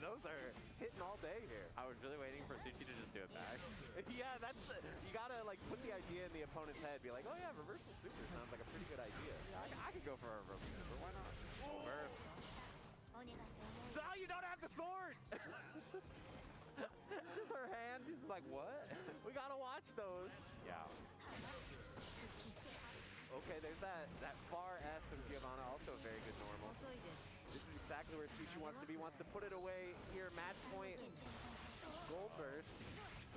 those are hitting all day here. I was really waiting for Suchi to just do it back. Yeah, you gotta like put the idea in the opponent's head. Be like, oh yeah, reversal super sounds like a pretty good idea. Yeah, I could go for a reversal super. Why not? Reverse. No, you don't have the sword. Just her hand. She's like, what? We gotta watch those. Yeah. Okay, there's that far S from Giovanna, also a very good normal. This is exactly where Suchi wants to be. Wants to put it away here. Match point. Gold burst.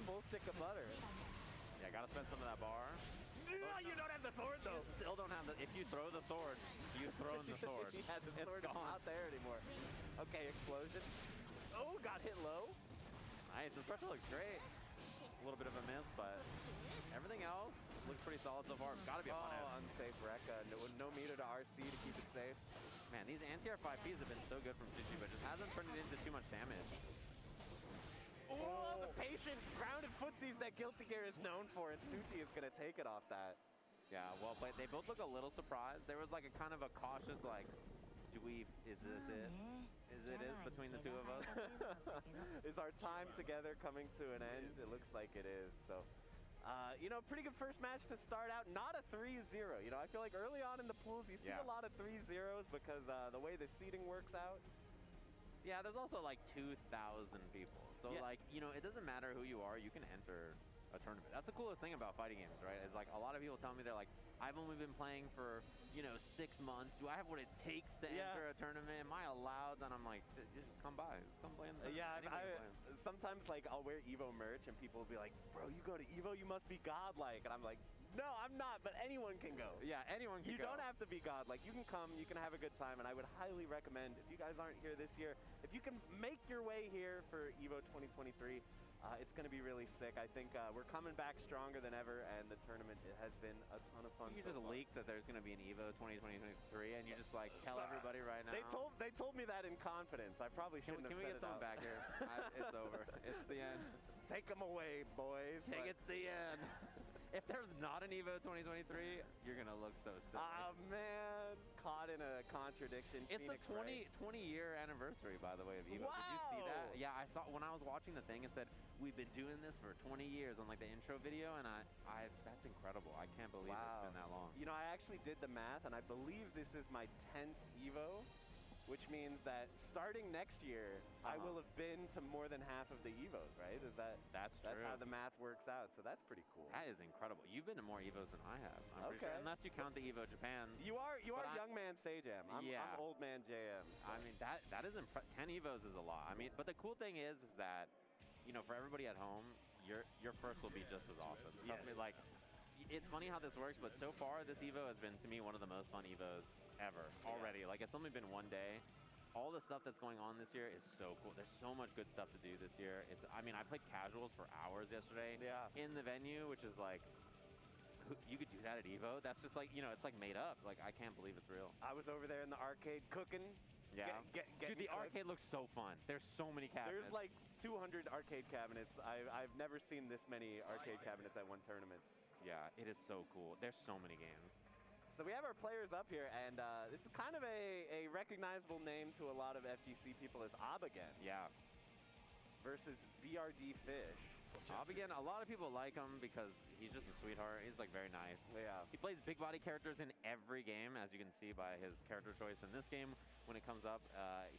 Full stick of butter. Yeah, gotta spend some of that bar. No, you don't have the sword though. You still don't have the. If you throw the sword, you've thrown the sword. Yeah, the sword is not there anymore. Okay, explosion. Oh, got hit low. Nice. The special looks great. A little bit of a miss, but everything else looks pretty solid so far. Gotta be a fun hit. Unsafe Rekka. No meter to RC to keep it safe. Man, these anti-air 5Ps have been so good from Suchi, but just hasn't turned it into too much damage. Oh, the patient grounded footsies that Guilty Gear is known for, and Suchi is going to take it off that. Yeah, well played. They both look a little surprised. There was like a kind of a cautious like, is this it? Is it between the two of us? Is our time together coming to an end? It looks like it is. So, you know, pretty good first match to start out. Not a 3-0. You know, I feel like early on in the pools, you see a lot of 3-0s because the way the seeding works out. Yeah, there's also like 2,000 people. So like, you know, it doesn't matter who you are, you can enter a tournament. That's the coolest thing about fighting games, right? Is like a lot of people tell me they're like, I've only been playing for, you know, 6 months. Do I have what it takes to enter a tournament? Am I allowed? And I'm like, just come by. Just come play in the Yeah, sometimes like I'll wear Evo merch and people will be like, bro, you go to Evo, you must be godlike. And I'm like, no, I'm not, but anyone can go. Yeah, anyone can go. You don't have to be godlike. You can come, you can have a good time, and I would highly recommend, if you guys aren't here this year, if you can make your way here for Evo 2023, it's going to be really sick. I think we're coming back stronger than ever, and the tournament has been a ton of fun. You just leak that there's going to be an Evo 2023, and you just like tell everybody right now. They told me that in confidence. I probably shouldn't have said it. Can we get someone back here? It's over. It's the end. Take them away, boys. It's the end. If there's not an Evo 2023, you're going to look so silly. Oh, man. Caught in a contradiction. It's the 20-year anniversary, by the way, of Evo. Wow. Did you see that? Yeah, I saw when I was watching the thing, it said, we've been doing this for 20 years on like the intro video, and that's incredible. I can't believe it's been that long. You know, I actually did the math, and I believe this is my 10th Evo, which means that starting next year, I will have been to more than half of the Evos, right? That's true. That's how the math works out, so that's pretty cool. That is incredible. You've been to more Evos than I have, I'm pretty sure, unless you count the Evo Japan. You are young man Sajam. I'm old man JM. So. I mean, that is 10 Evos is a lot. I mean, but the cool thing is that, you know, for everybody at home, your first will be just as awesome. Trust me, like, it's funny how this works, but so far this Evo has been, to me, one of the most fun Evos ever already. Like, it's only been one day. All the stuff that's going on this year is so cool. There's so much good stuff to do this year. I mean, I played casuals for hours yesterday in the venue, which is like, you could do that at Evo. That's just like, you know, it's like made up. Like, I can't believe it's real. I was over there in the arcade cooking. Yeah. Dude, the arcade looks so fun. There's so many cabinets. There's like 200 arcade cabinets. I've never seen this many arcade cabinets at one tournament. Yeah, it is so cool. There's so many games. So we have our players up here, and this is kind of a recognizable name to a lot of FGC people as Abigen. Yeah. Versus BRD Fish. Abigen, a lot of people like him because he's just a sweetheart. He's like very nice. Yeah. He plays big body characters in every game, as you can see by his character choice in this game. When it comes up,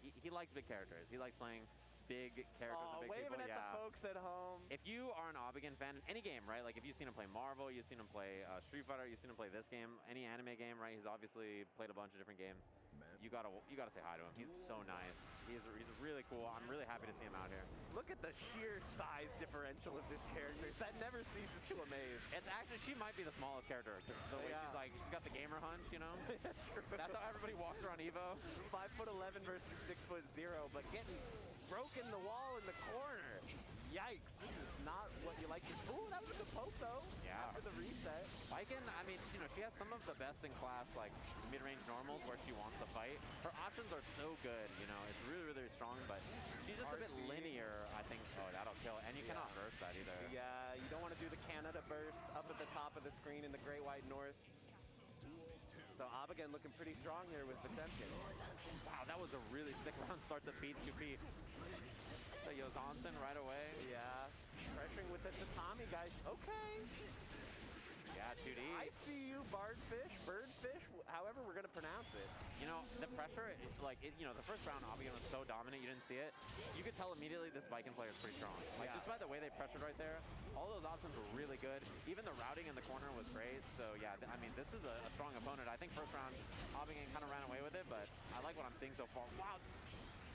he likes big characters. He likes playing big characters and big waving people. at the folks at home. If you are an Abigen fan in any game, right? Like if you've seen him play Marvel, you've seen him play Street Fighter, you've seen him play this game, any anime game, right? He's obviously played a bunch of different games. Man. You gotta say hi to him. He's so nice. He's really cool. I'm really happy to see him out here. Look at the sheer size differential of this character. That never ceases to amaze. It's actually, she might be the smallest character because the way she's got the gamer hunch, you know? True. That's how everybody walks around Evo. 5'11" versus 6'0", but getting broken the wall in the corner. Yikes, this is not what you like to see. Ooh, that was a good poke though. Yeah. After the reset. Viken, I mean, you know, she has some of the best in class, like mid-range normals where she wants to fight. Her options are so good, you know, it's really, really strong, but she's just a bit linear, I think. Oh, that'll kill it. And you cannot burst that either. Yeah, you don't want to do the Canada burst up at the top of the screen in the Great White North. So Abigen looking pretty strong here with Potemkin. Wow, that was a really sick round start to P2P. So Yozansen right away. Yeah, pressuring with the tatami, guys. Okay. Yeah, 2D. I see you, birdfish, however we're going to pronounce it. You know, the pressure, you know, the first round, Abigail was so dominant, you didn't see it. You could tell immediately this Viking player is pretty strong. Like, just by the way they pressured right there, all those options were really good. Even the routing in the corner was great. So, yeah, I mean, this is a strong opponent. I think first round, Abigail kind of ran away with it, but I like what I'm seeing so far. Wow.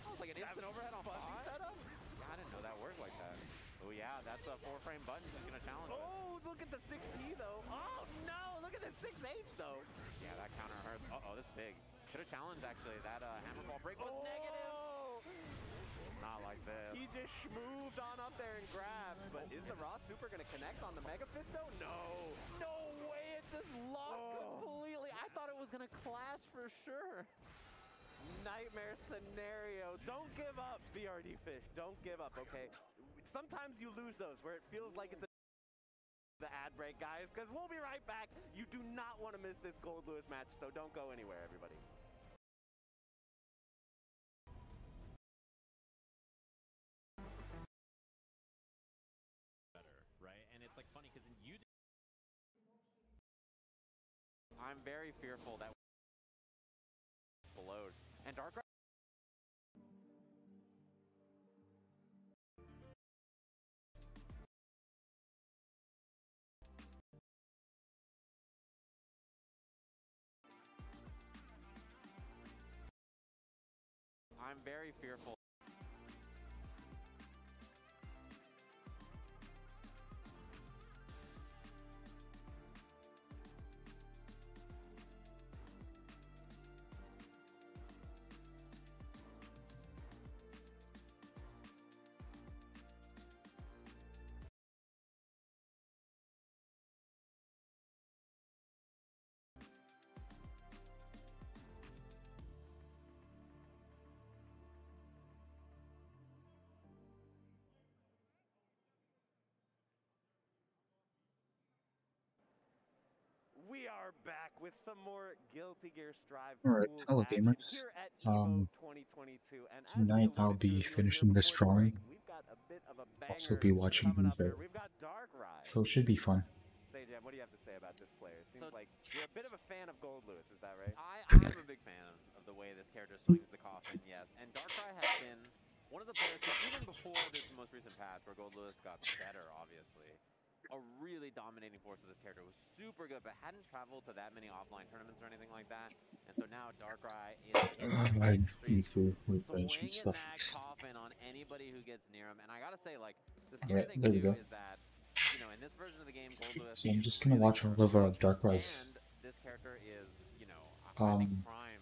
That was like an instant overhead on fuzzy setup? Yeah, I didn't know that worked like that. Oh, yeah, that's a 4-frame button. He's going to challenge it. Oh, look at the 6P, though. Oh, no, look at the 6H, though. Yeah, that counter hurts. Uh-oh, this is big. Could have challenged, actually. That hammerfall break was negative. Not like this. He just moved on up there and grabbed. But is the raw super going to connect on the Mega Fisto? No. No way. It just lost completely. I thought it was going to clash for sure. Nightmare scenario. Don't give up, BRD Fish. Don't give up, okay? Sometimes you lose those where it feels like it's the ad break, guys, because we'll be right back. You do not want to miss this Gold Lewis match, so don't go anywhere, everybody. Better, right? And it's like funny because I'm very fearful that explode. And Darkrai. I'm very fearful. We are back with some more Guilty Gear Strive Alright, hello gamers. here at Evo 2022. And Tonight I'll be finishing this drawing. We've got a bit of a Also be watching Evo. We've got Darkrai. So it should be fun. Sajam, what do you have to say about this player? Seems like you're a bit of a fan of Gold Lewis, is that right? I'm a big fan of the way this character swings the coffin, yes. And Darkrai has been one of the players who, even before this most recent patch where Gold Lewis got better, obviously, a really dominating force with this character, was super good, but hadn't traveled to that many offline tournaments or anything like that. And so now Darkrai is I need to refresh swinging stuff. that coffin on anybody who gets near him. And I gotta say, like, the Alright, scary thing there we too go. is that, you know, in this version of the game, Gold Lewis. So I'm just gonna watch all of Darkrai's. And this character is, you know, I think prime,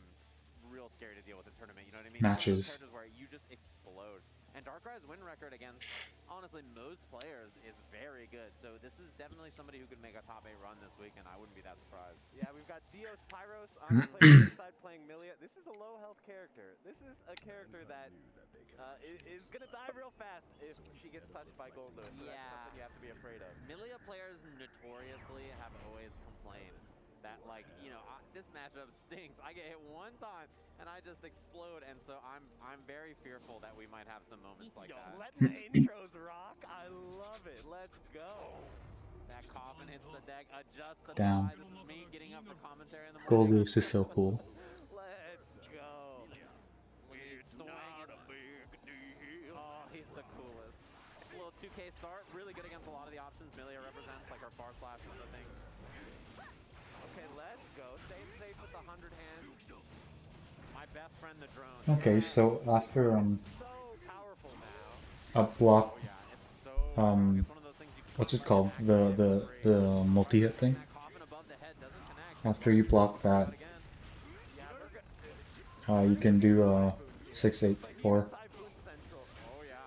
real scary to deal with in tournament. You know what I mean? Matches. Characters where you just explode. And Darkrai's win record against, honestly, most players is very good. So this is definitely somebody who could make a top 8 run this week, and I wouldn't be that surprised. Yeah, we've got Dios Pyros on the player side playing Milia. This is a low health character. This is a character that is going to die real fast if she gets touched by Gold Lewis. So that's something you have to be afraid of. Milia players notoriously have always complained that, like, you know, this matchup stinks. I get hit one time and I just explode, and so I'm very fearful that we might have some moments like that. Letting the intros rock. I love it. Let's go. That coffin hits the deck. Adjust the Damn. die. This is me getting up for commentary in the morning. Gold Lewis is so cool. Let's go. He's swinging. Oh, he's the coolest. Little 2K start, really good against a lot of the options Milia represents, like her far slash and other things. Okay, let's go. Staying safe with the 100 hands. My best friend, the drone. Okay, so after So powerful now. a block, Yeah, it's so it's one of those things you what's it called? The multi-hit thing. that coffin above the head doesn't connect. After you block that, Again. you can do 6-8-4. Typhoon Central. Oh yeah.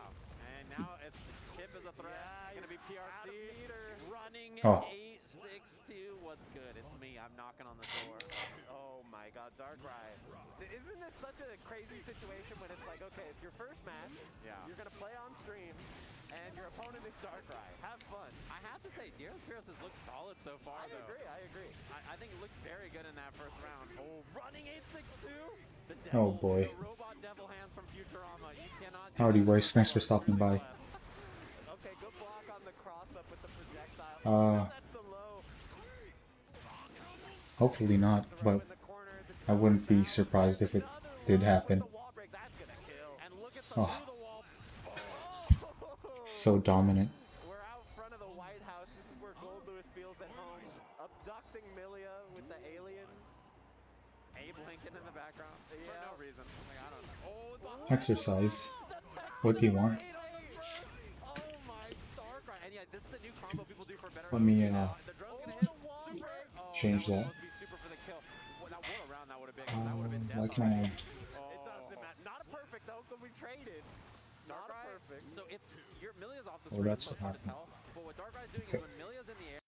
And now it's Chip is a threat. Gonna be PRC running Oh. 8-6-2. What's good? It's me. I'm knocking on the door. Oh my god, Darkrai. Isn't this such a crazy situation when it's like, okay, it's your first match, you're gonna play on stream, and your opponent is Darkrai. Have fun. I have to say, Dearest Pierce has looked solid so far, though. I agree. I think it looked very good in that first round. Oh, running 8-6-2. The Oh, devil, boy. the robot devil hands Howdy, Royce. Thanks for stopping by. Okay, good block on the cross up with the projectile. That's the low. Hopefully not, but I wouldn't be surprised if it did happen. Oh, so dominant. We're out front of the White House. This is where Gold Lewis feels at home. Abducting Milia with the aliens. Abe Lincoln in the background for no reason. Like, I don't know. Exercise. What do you want? Oh my Darkrai. And yeah, this is the new combo people do for better. Let me the drone's gonna hit. change that. Super for the kill. That one around that would have been. Why can't I? It doesn't matter. Not a perfect though, because we traded. Not a perfect. So it's your Milia's off the Oh, screen. that's So what it's hard to happened. tell. But what Darkrai's doing Okay. is when Milia's in the air,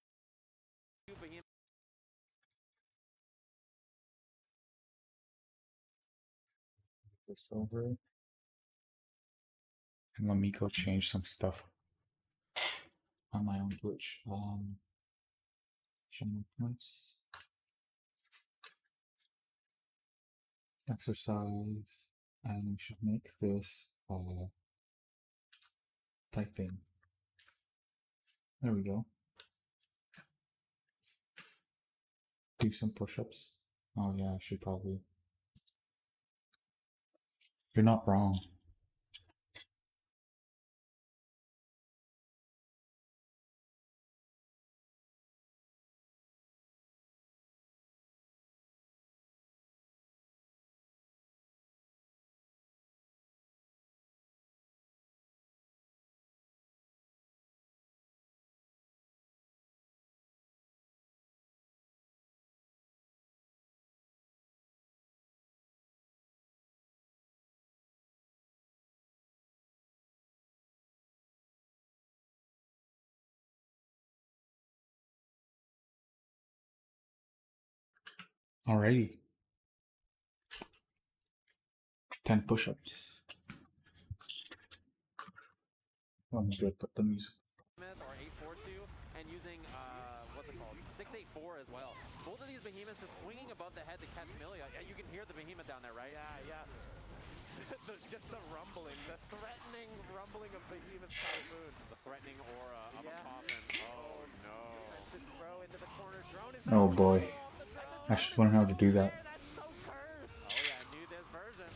This over. And let me go change some stuff on my own Twitch. General points. Exercise. And we should make this typing. There we go. Do some push-ups. Oh yeah, I should probably. You're not wrong. Alrighty. 10 push-ups. Let me go put the music. or 842, and using what's it called, 684 as well. Both of these behemoths just swinging above the head to catch Milia. Yeah, you can hear the behemoth down there, right? Yeah. Just the rumbling, the threatening rumbling of Behemoth Typhoon. The threatening aura of a coffin. Oh no. Throw into the corner. Drone is Oh boy. I should learn how to do that. That's so cursed. Oh yeah, I knew this version.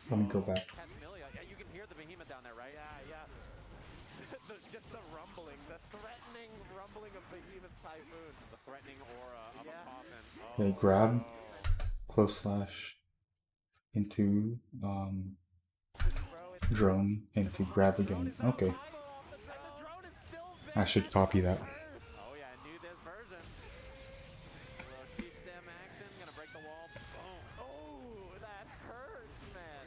Well, Let me go back. catch Milia. Yeah, you can hear the behemoth down there, right? Yeah. Just the rumbling, the threatening rumbling of Behemoth Typhoon. The threatening aura of a coffin. Okay, grab, close slash, into drone, into grab again. Okay. I should copy that. Oh yeah, I knew this version. A little key stem action, gonna break the wall. Boom. Oh, that hurts, man.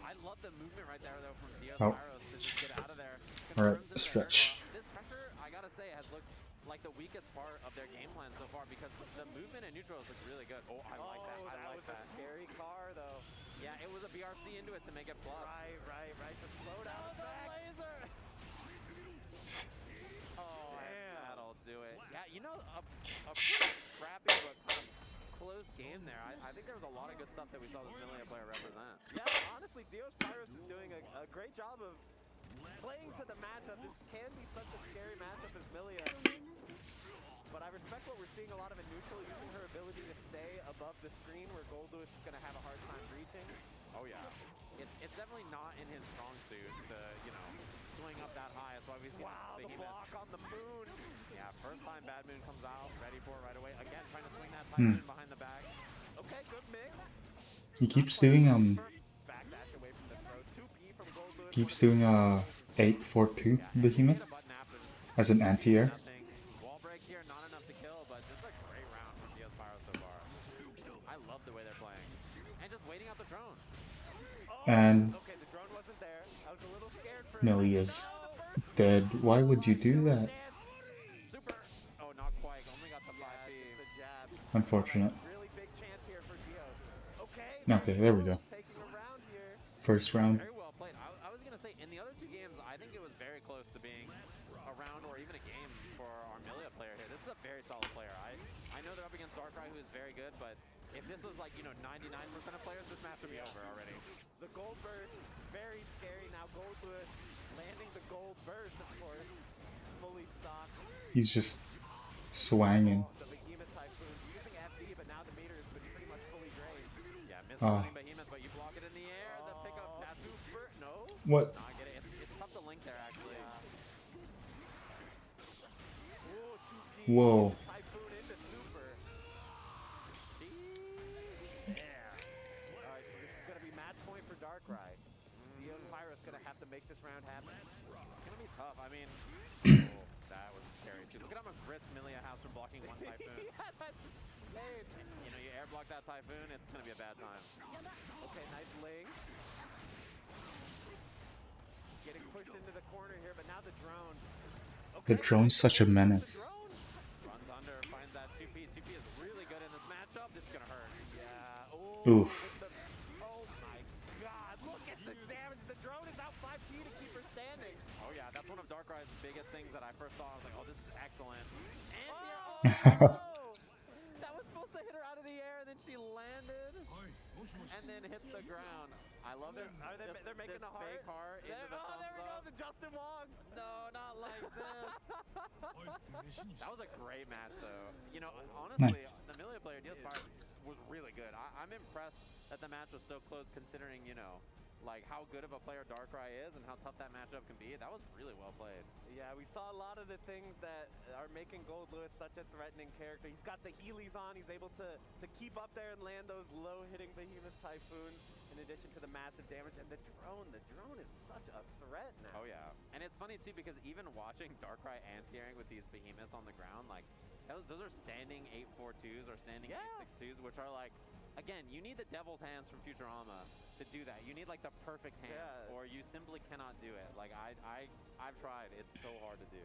I love the movement right there though from Dios Oh. Pyros to just get out of there. Alright, Confirms into the stretch. air drop. This pressure, I gotta say, has looked like the weakest part of their game plan so far because the movement in neutral has looked really good. Oh, I like that. I like was that. a scary car though. Yeah, it was a BRC into it to make it plus. Right. The slowdown effect. Laser. Oh, that'll do it. Yeah, you know, a pretty crappy but kind of close game there. I think there was a lot of good stuff that we saw this Milia player represent. Yeah, honestly, Dios Pyros is doing a great job of playing to the matchup. This can be such a scary matchup as Milia. But I respect what we're seeing a lot of in neutral, using her ability to stay above the screen where Gold Lewis is going to have a hard time reaching. Oh yeah, it's definitely not in his strong suit to, you know, swing up that high. That's why we see The block on the moon. Yeah, first time Bad Moon comes out, ready for it right away. Again, trying to swing that Typhoon behind the back. Okay, good mix. He keeps doing Backdash away from the throw. 2P from Gold Lewis. keeps doing 842 behemoth as an anti-air. Wall break here, not enough to kill, but this is a great round from Dios Pyros so far. I love the way they're playing. And just waiting out the drone. And Okay, the drone wasn't there. I was a little scared for Millie is dead. Why would you do that? Super. Oh, not quite. Only got the 5P. the jab. Unfortunate. Really big chance here for Dios. Okay. Okay, there we go. Taking a round here. First round. Very well played. I was going to say, in the other two games, I think it was very close to being a round or even a game for our Milia player here. This is a very solid player. I know they're up against Darkrai, who is very good, but if this was like, you know, 99% of players, this match would be over already. The gold burst, very scary. Now Gold Lewis landing the gold burst, of course. Fully stocked. He's just swanging. The Behemoth Typhoon using FD, but now the meter has been pretty much fully drained. Yeah, missing Behemoth, but you block it in the air. The pickup Tattoo Spurt. No. What? Not get it. It's tough to link there, actually. Ooh, 2P. Whoa. Typhoon into Super. Yeah. Alright, so this is going to be match point for Darkrai. Dio's Pyro's going to have to make this round happen. It's going to be tough. I mean, that was scary too. Look at how much risk Milia has from blocking one Typhoon. Yeah, that's insane. You know, you air block that Typhoon, it's going to be a bad time. Okay, nice ling. Getting pushed into the corner here, but now the drone. The drone's such a menace. Runs under, finds that 2P. 2P is really good in this matchup. This is going to hurt. Yeah. Ooh, Oof. oh my god, look at the damage. The drone is out 5G to keep her standing. Oh yeah, that's one of Darkrai's biggest things that I first saw. I was like, oh, this is excellent. Oh, that was supposed to hit her out of the air, and then she landed, and then hit the ground. I love this. They're making this a heart. fake heart into the Oh, there we go, thumbs the Justin Wong. No, not like this. That was a great match, though. You know, honestly, the Milia player, Dio's Pyro, was really good. I'm impressed that the match was so close, considering, you know, like how good of a player Darkrai is and how tough that matchup can be. That was really well played. Yeah, we saw a lot of the things that are making Gold Lewis such a threatening character. He's got the Heelys on. He's able to keep up there and land those low-hitting Behemoth Typhoons in addition to the massive damage. And the drone is such a threat now. Oh, yeah. And it's funny, too, because even watching Darkrai anti-airing with these Behemoths on the ground, like, those are standing 8-4-2s or standing 8-6-2s, which are like, again, you need the devil's hands from Futurama to do that. You need like the perfect hands, or you simply cannot do it. Like I've tried. It's so hard to do.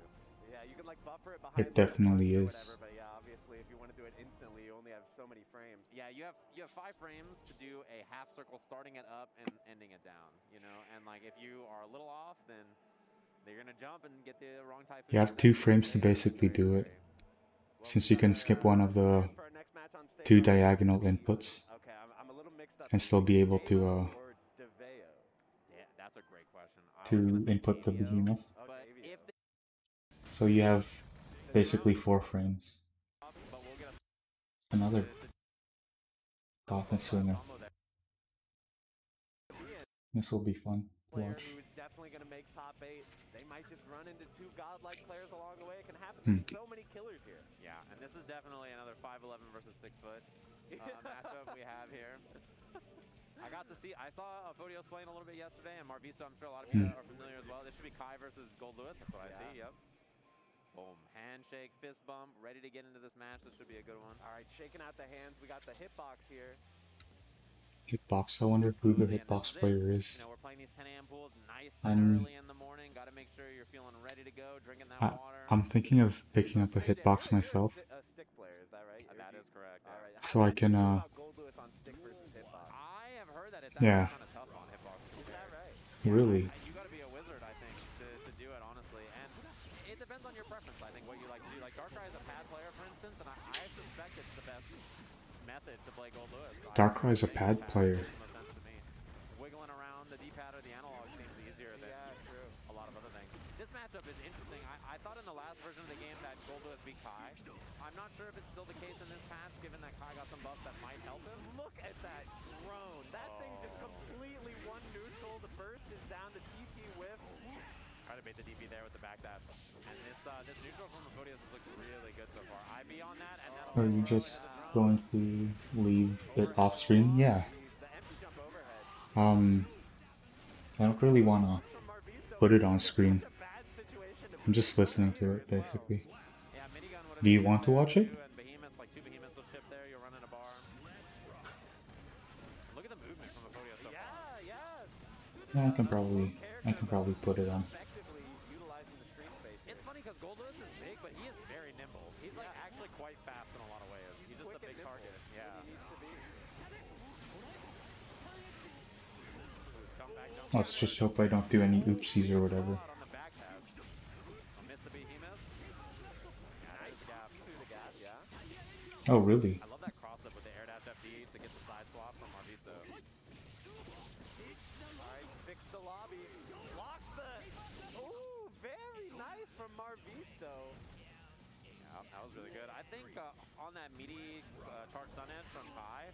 Yeah, you can like buffer it behind. It definitely is. Whatever, but yeah, obviously, if you want to do it instantly, you only have so many frames. Yeah, you have 5 frames to do a half circle, starting it up and ending it down. You know, and like if you are a little off, then they're gonna jump and get the wrong Typhoon. You have 2 frames to basically do it, since you can skip one of the 2 diagonal inputs and still be able to that's a great question. input the Behemoth. So you have basically 4 frames. Another offense swinger. This will be fun to watch. Who's definitely going to make top 8. They might just run into 2 godlike players along the way. It can happen. There's so many killers here. Yeah, and this is definitely another 5'11" versus 6 foot matchup we have here. I saw Fodios playing a little bit yesterday, and Marvisto, I'm sure a lot of people are familiar as well. This should be Kai versus Gold Lewis. That's what I see. Yep. Boom. Handshake, fist bump, ready to get into this match. This should be a good one. All right, shaking out the hands. We got the hitbox here. Hitbox. I wonder who the hitbox player is. You know, we're playing these 10 a.m. pools nice and early in the morning. Got to make sure you're feeling ready to go, drinking that water. I'm thinking of picking up a hitbox myself. A stick player, is that right? That is correct. All right. So I can Gold Lewis on stick versus hitbox. I have heard that it's actually kind of tough on hitbox. Is that right? Really? You got to be a wizard, I think, to do it, honestly. And it depends on your preference, I think, what you like to do. Like, Darkrai is a pad player, for instance, and I suspect it's the best method to play Gold Lewis. Darkrai is a pad player. Wiggling around the D-pad or the analog seems easier than a lot of other things. This matchup is interesting. I thought in the last version of the game that Gold Lewis beat Kai. I'm not sure if it's still the case in this patch, given that Kai got some buffs that might help him. Look at that drone. That thing just completely one neutral. The burst is down. The DP whiffs. Try to bait the DP there with the back dash. And this neutral from Fodios looks really good so far. IB on that, and that'll... Are you just going to leave it off screen? Yeah. I don't really want to put it on screen. I'm just listening to it, basically. Do you want to watch it? Yeah, I can probably put it on. It's funny because Gold Lewis is big, but he is very nimble. He's like actually quite fast in a lot of ways. He's just a big target. Yeah. Let's just hope I don't do any oopsies or whatever. Yeah, Oh, really? I love that cross up with the air dash FD. Yeah, that was really good. I think on that meaty charge sun edge from Kai,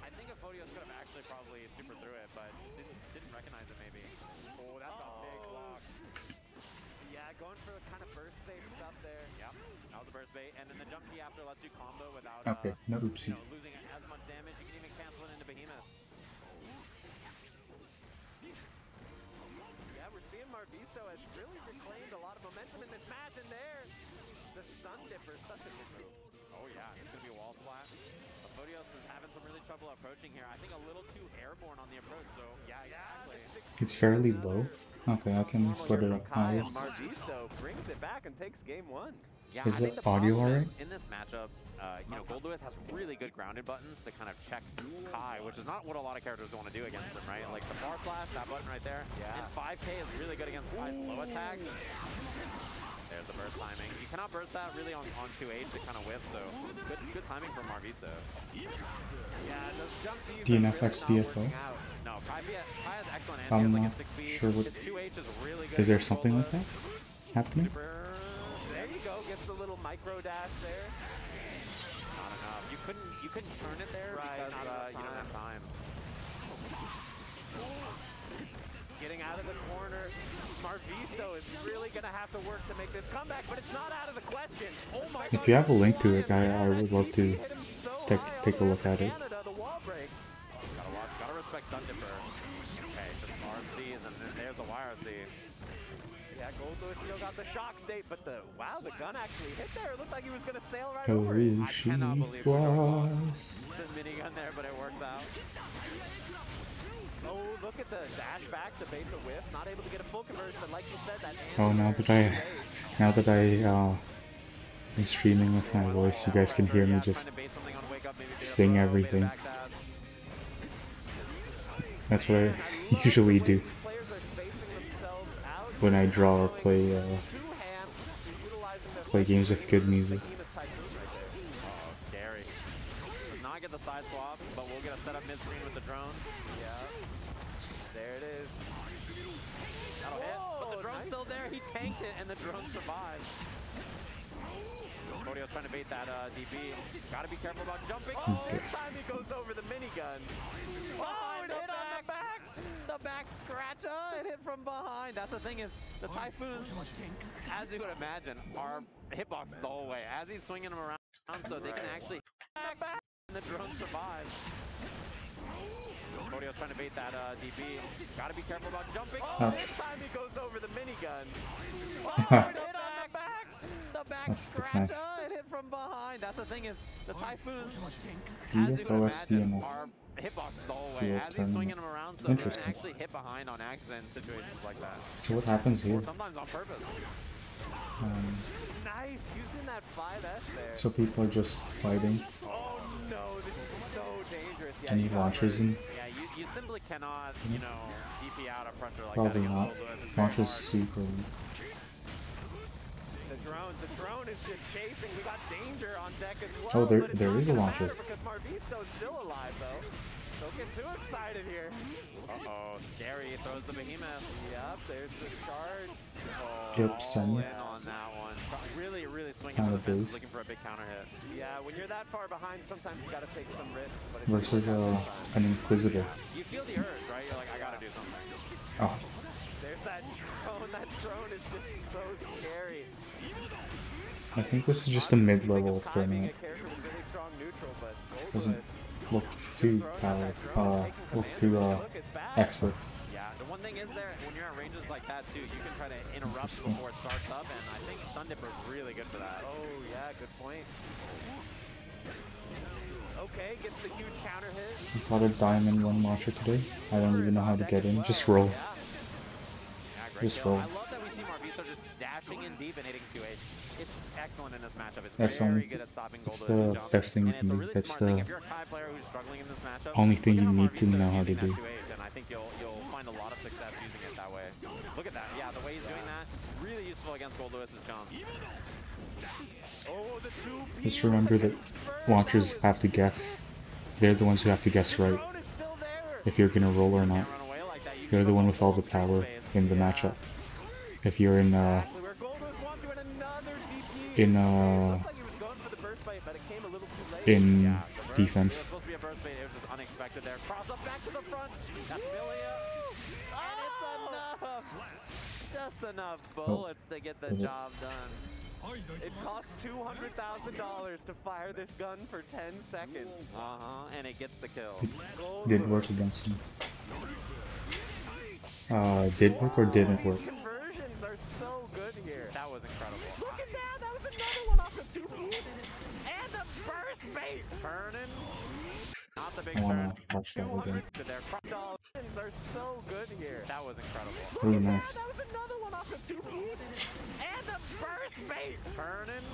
I think Aphodios could have actually probably super through it, but just didn't recognize it maybe. Oh, that's a big block. Yeah, going for the kind of burst safe stuff there. Yep, that was a burst bait, and then the jump key after lets you combo without Okay, no oopsie. losing as much damage. You can even cancel it into Behemoth. Yeah, we're seeing Marvisto has really reclaimed a lot of momentum in this match, and there, the stun dipper is such a good move. Oh yeah, it's gonna be a wall splat. Aphodios is having some really trouble approaching here. I think a little too airborne on the approach, so yeah, exactly. It's fairly low. Okay, I can put it up higher. Marvisto brings it back and takes game 1. Yeah, Is I think the the audio problem alright? is, in this matchup, you know, Gold Lewis has really good grounded buttons to kind of check Kai, which is not what a lot of characters want to do against him, right? Like the far slash, that button right there. Yeah. And 5K is really good against Kai's low attacks. There's the burst timing. You cannot burst that really on 2H to kind of whip, so good timing from Marvisto. Yeah, those jump DNFX DFO. No, Kai has excellent I'm anti, like a not 6B. sure what- His 2H is really good. Is there against something Gold like that Lewis. happening? Super. There you go, gets the little micro dash there. Not enough. You couldn't turn it there Right, because not you don't have time. Getting out of the corner. Marvisto is really going to have to work to make this comeback, but it's not out of the question. Oh my If you have a link to it, I would love to hit him so high take a look at it. Canada, the wall break. Gotta respect Stun Dipper. Okay, just RCs, and then there's the YRC. Yeah, Gold Lewis still got the shock state, but wow, the gun actually hit there. It looked like he was going to sail right over it. Oh, I she cannot believe we're was. the minigun there, but it works out. Oh, look at the dash back to bait the whiff. Not able to get a full conversion, but like you said, that Oh, now that I am streaming with my voice, you guys can hear me just sing everything. That's what I usually do when I draw or play games with good music. Oh, scary. Does not get the side swap, but we'll get a setup mid-screen with the drone. Yeah. There it is. That'll hit, but the drone's still there. He tanked it, and the drone survived. Aphodios trying to bait that DB. Gotta be careful about jumping. Oh, this time he goes over the minigun. Oh, it hit on the back. The back scratcher. It hit from behind. That's the thing is, the Typhoons, as you would imagine, are hitboxes the whole way. As he's swinging them around, so they can actually hit back, and the drone survives. Aphodios trying to bait that DB. Gotta be careful about jumping. Oh, this time he goes over the minigun. Oh, it hit on the back. The back That's scratcher. nice. It hit from behind. That's the thing is, the Typhoons, DFO as you would imagine, SDNF. are hitboxes the whole way. Dual As he's swinging tournament. them around, so they can Interesting. actually hit behind on accident in situations like that. So what happens here? Or sometimes on purpose. Nice, using that 5S there. So people are just fighting. Oh no, this is so dangerous. Yeah, Any you got launchers hurt. in? Yeah, you simply cannot, you know, DP out a pressure like Probably that. not. against Gold Lewis. It's very Launcher's hard. super weak. The drone is just chasing. We got danger on deck as well. Oh, there- but it's there not is a gonna launcher. matter because Marvisto's still alive though. Don't get too excited here. Uh-oh, scary. It throws the Behemoth. Yep, there's the charge. Oh, Yep, all Sen. in on that one. Really, really swinging Kinda for the fence, boost. looking for a big counter hit. Yeah, when you're that far behind, sometimes you gotta take some risks. But Versus an Inquisitor. You feel the urge, right? You're like, I gotta do something. Oh, there's that drone. That drone is just so scary. I think this is just a Honestly, if you think mid-level of timing, tournament. a character with really strong neutral, but Gold Doesn't Lewis look too expert. Yeah, the one thing is there, when you're at ranges like that too, you can try to interrupt before it starts up, and I think Stun Dipper is really good for that. Oh, yeah, good point. Okay, gets the huge counter hit. I fought a diamond one launcher today. I don't even know how to get in. Just roll. Yeah, great Just kill. roll. I love that we see Marvisto just dashing in deep and hitting 2H. It's excellent in this matchup. It's That's very only- good at stopping Gold it's Lewis' the jump. best thing you And can it's a do. really That's smart thing. the If you're a Kai player who's struggling in this matchup, only thing look you at need to Marvisto's know how to using do. that 2H, and I think you'll find a lot of success using it that way. Look at that. Yeah, the way he's doing that, really useful against Gold Lewis's jump. Oh, the two Just remember that launchers have to guess. They're the ones who have to guess right drone is still there. if you're gonna roll or not. Can't run away like that. You They're can the one run with all the full power space. in the matchup. If you're in Exactly where Gold Lewis wants you, and another DP in in defense. Supposed to be a burst bait. It was just unexpected there. Cross up back to the front. That's Milia. And it's enough. Just enough bullets to get the job done. It costs $200,000 to fire this gun for 10 seconds. And it gets the kill. It did work against him. Did work or didn't work? These conversions are so good here. That was incredible. Look at that! That was another one off the 2P. And the burst bait! Turning. Not the big I turn. wanna watch that again. Their conversions are so good here. That was incredible. Really nice. That was another one off the 2P. And the burst bait! Turning.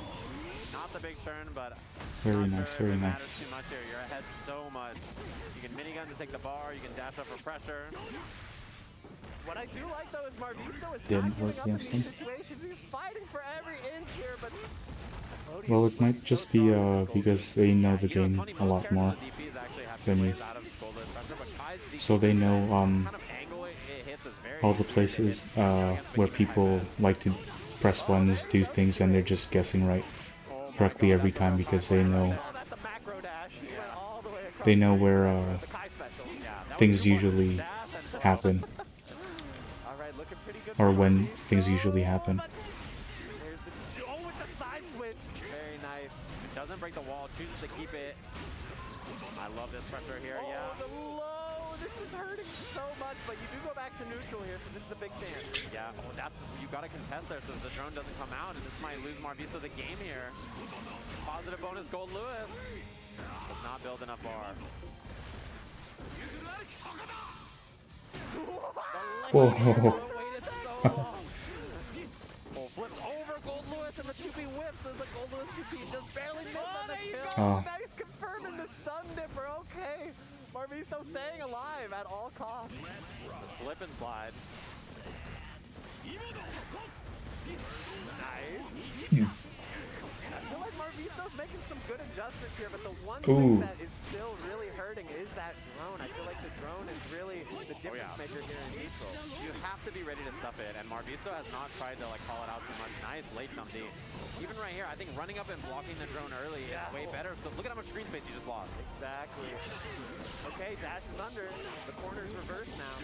Not the big turn, but Very nice, sure very if it matters nice. too much here. You're ahead so much. You can minigun to take the bar. You can dash up for pressure. What I do like though is Marvisto is Didn't not work giving up in against these him. situations. He's fighting for every inch here, but Well, it might just be because they know the game a lot more than you. So they know all the places where people like to press buttons, do things, and they're just guessing right correctly every time because they know where things usually happen, or when things usually happen. with the side switch. Very nice. Doesn't break the wall. Chooses to keep it. I love this pressure here. Oh, Yeah. the low. This is hurting so much, but you do go back to neutral here, so this is a big chance. Yeah. Oh, that's you got to contest there so the drone doesn't come out, and this might lose Marvisto the game here. Positive bonus Gold Lewis. Does not build enough bar. Whoa. Waited so long. Oh, flips over Gold Lewis, and the 2P whips as a Gold Lewis 2P just barely missed on the There you kill. go. Nice confirming the stun dipper. Okay. Marvisto staying alive at all costs. The slip and slide. Nice. I feel like Marvisto's making some good adjustments here, but the one Ooh. thing that is still really hurting is that drone. I feel like the drone is really the difference maker here in neutral. You have to be ready to stuff it, and Marvisto has not tried to like call it out too much. Nice late jump D. Even right here, I think running up and blocking the drone early is way better. So look at how much screen space you just lost. Exactly. Okay, dash is under. The corner's reversed now.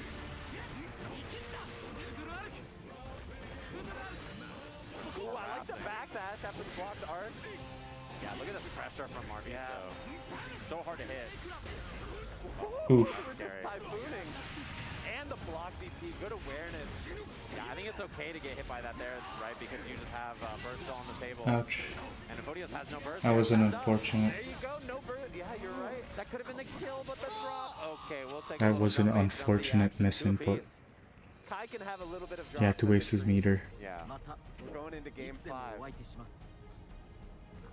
Ooh, I like the backdash after the blocked arc. Yeah, look at the pressure from Marvisto. So hard to hit. Oof. We're just typhooning. And the block DP, good awareness. Yeah, I think it's okay to get hit by that there, right? Because you just have burst still on the table. Ouch. And Epodius has no burst. That was an unfortunate. There you go, no burst. Yeah, you're right. That could have been the kill, but the drop. Okay, we'll take That was an unfortunate misinput. Kai can have a little bit of drop. He had to waste his meter. Yeah, We're going into game 5.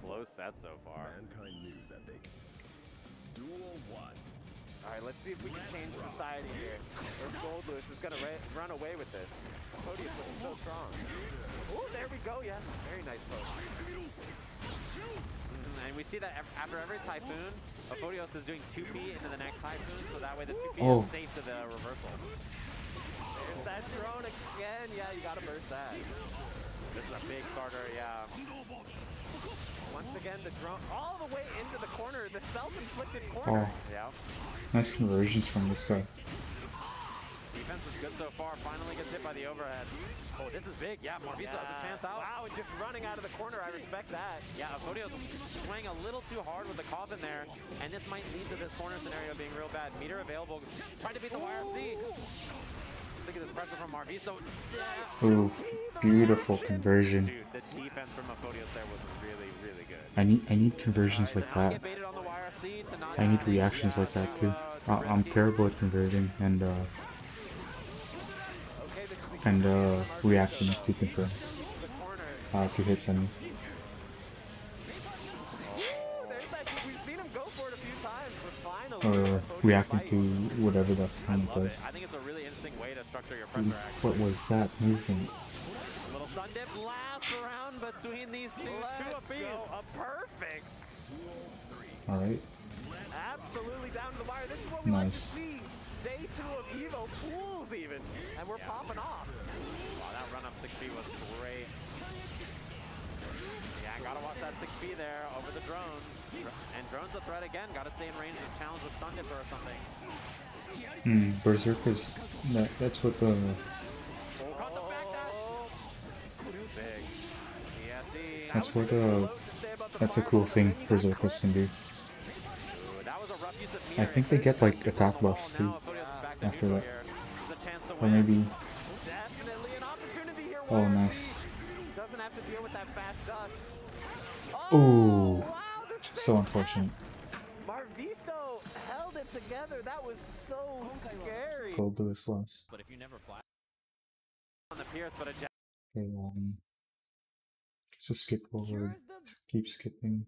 close set so far. Mankind knew that they duel one. All right, let's see if we can change society here. Or Gold Lewis is going to run away with this. Podius looking so strong. Oh, there we go, yeah. Very nice poke. And we see that after every Typhoon, Epodius is doing 2P into the next Typhoon, so that way the 2P Oh. is safe to the reversal. There's that drone again. Yeah, you got to burst that. This is a big starter, yeah. Once again, the drone all the way into the corner, the self-inflicted corner. Oh, Yeah. nice conversions from this guy. Defense is good so far. Finally gets hit by the overhead. Oh, this is big. Yeah, Marvisto has a chance out. Wow, and just running out of the corner. I respect that. Yeah, Epodius swaying a little too hard with the coffin there, and this might lead to this corner scenario being real bad. Meter available. Trying to beat the YRC. Look at this pressure from Marvisto. Ooh, beautiful conversion. Dude, the defense from Epodius there was really, really good. I need conversions like Now that. get baited on the YRC to not I need reactions like that too. I'm terrible at converting and reacting to confirms, to hits. I mean, There's that. We've seen him go for it a few times, but finally. or reacting to whatever the opponent Love does. it. I think it's a really interesting way to structure your pressure action. What was that movement? A little stun dip last round between these two. Two apiece. A perfect. All right, Absolutely down to the wire. This is what we like to nice. see. Day 2 of Evo pools even, and we're popping off. Wow, that run up 6 feet was great. Yeah, gotta watch that 6B there over the drone. And drone's the threat again. Gotta stay in range and challenge the stun dip or something. Berserk is that's what the Caught the back dash. Too big. CSE. that's a cool thing Berserkers can do. Ooh, that was a rough use of I think they get like attack buffs too after that. Or maybe. Oh, nice. Doesn't have to deal with that fast dust. Ooh, Wow, so unfortunate. Marvisto held it together. That was so scary. Gold Lewis lost. But if you never fly on the Pierce, but a Okay, just skip forward. Keep skipping.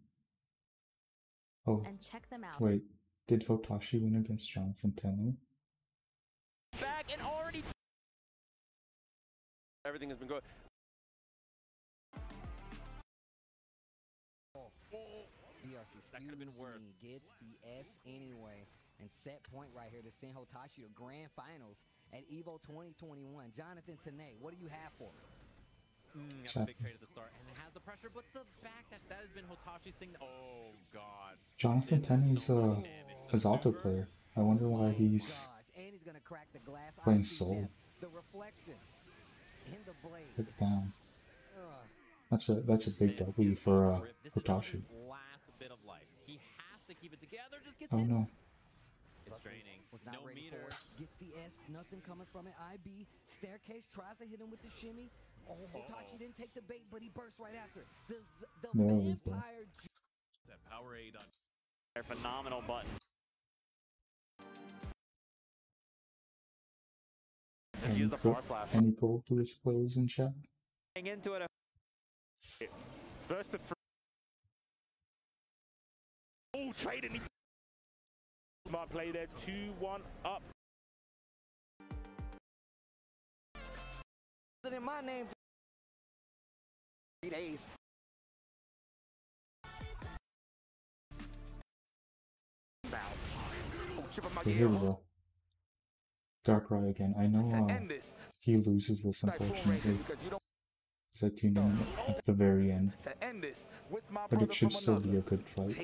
Oh, And check them out. wait. Did Hotashi win against Jonathan Tenney? back and already. Everything has been going. BRC, That could've been excuse worse. me, gets the S anyway. And set point right here to send Hotashi to Grand Finals at EVO 2021. Jonathan Tenney, what do you have for him? Got the big trade at the start, and it has the pressure, but the back that has been Hotashi's thing. Oh god. Jonathan Tenney's his auto player. I wonder why he's Gosh, and he's gonna crack the glass. playing I see Soul. him. The reflection in the blade. Put it down. Ugh. That's a big W for This is Hotashi. his last bit of life. He has to keep it together. Just gets Oh hit. no. It's draining. Was not No ready meter. for it. Gets the S, nothing coming from it. IB, staircase, tries to hit him with the shimmy. Oh, Hotashi didn't take the bait, but he burst right after. The There we go. vampire. That Powerade on. They're phenomenal button. Just use the force slash. Any Gold Lewis players in chat? Into it. First to three. Oh, trading. Smart play there. 2-1 up. In my name. 3 days. Okay, here we go. Darkrai again. I know he loses this unfortunately because I tuned in at the very end, but it should still be a good fight.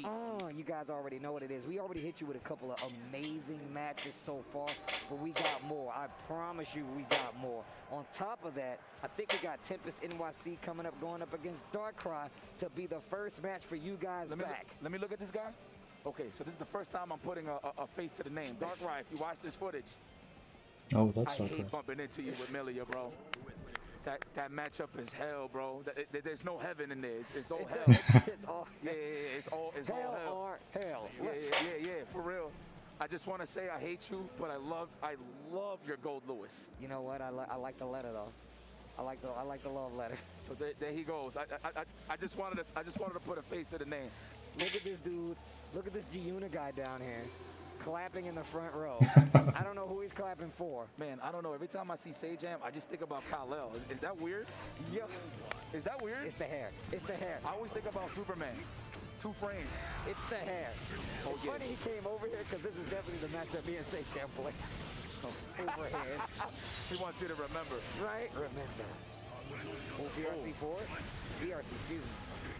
Oh, you guys already know what it is. We already hit you with a couple of amazing matches so far, but we got more. I promise you we got more. On top of that, I think we got Tempest NYC coming up, going up against Darkrai to be the first match for you guys back. Let me look at this guy. Okay, so this is the first time I'm putting a face to the name. Darkrai, if you watch this footage, Oh, that's I Darkrai. hate bumping into you with Milia, bro. That matchup is hell, bro. There's no heaven in there. It's all hell. It's all Yeah, it's all hell hell. or hell. Yeah, for real. I just want to say I hate you, but I love your Gold Lewis. You know what? I like the letter though. I like the love letter. So there he goes. I just wanted to put a face to the name. Look at this dude. Look at this Giuna guy down here, clapping in the front row. I don't know who he's clapping for. Man, I don't know. Every time I see Sajam, I just think about Kal-El. Is that weird? Yo, Is that weird? it's the hair. It's the hair. I always think about Superman. 2 frames. It's the hair. Oh, It's yeah. funny he came over here because this is definitely the matchup me and Sajam play. Overhead, He wants you to remember. right? Remember. Oh, BRC4. BRC, excuse me.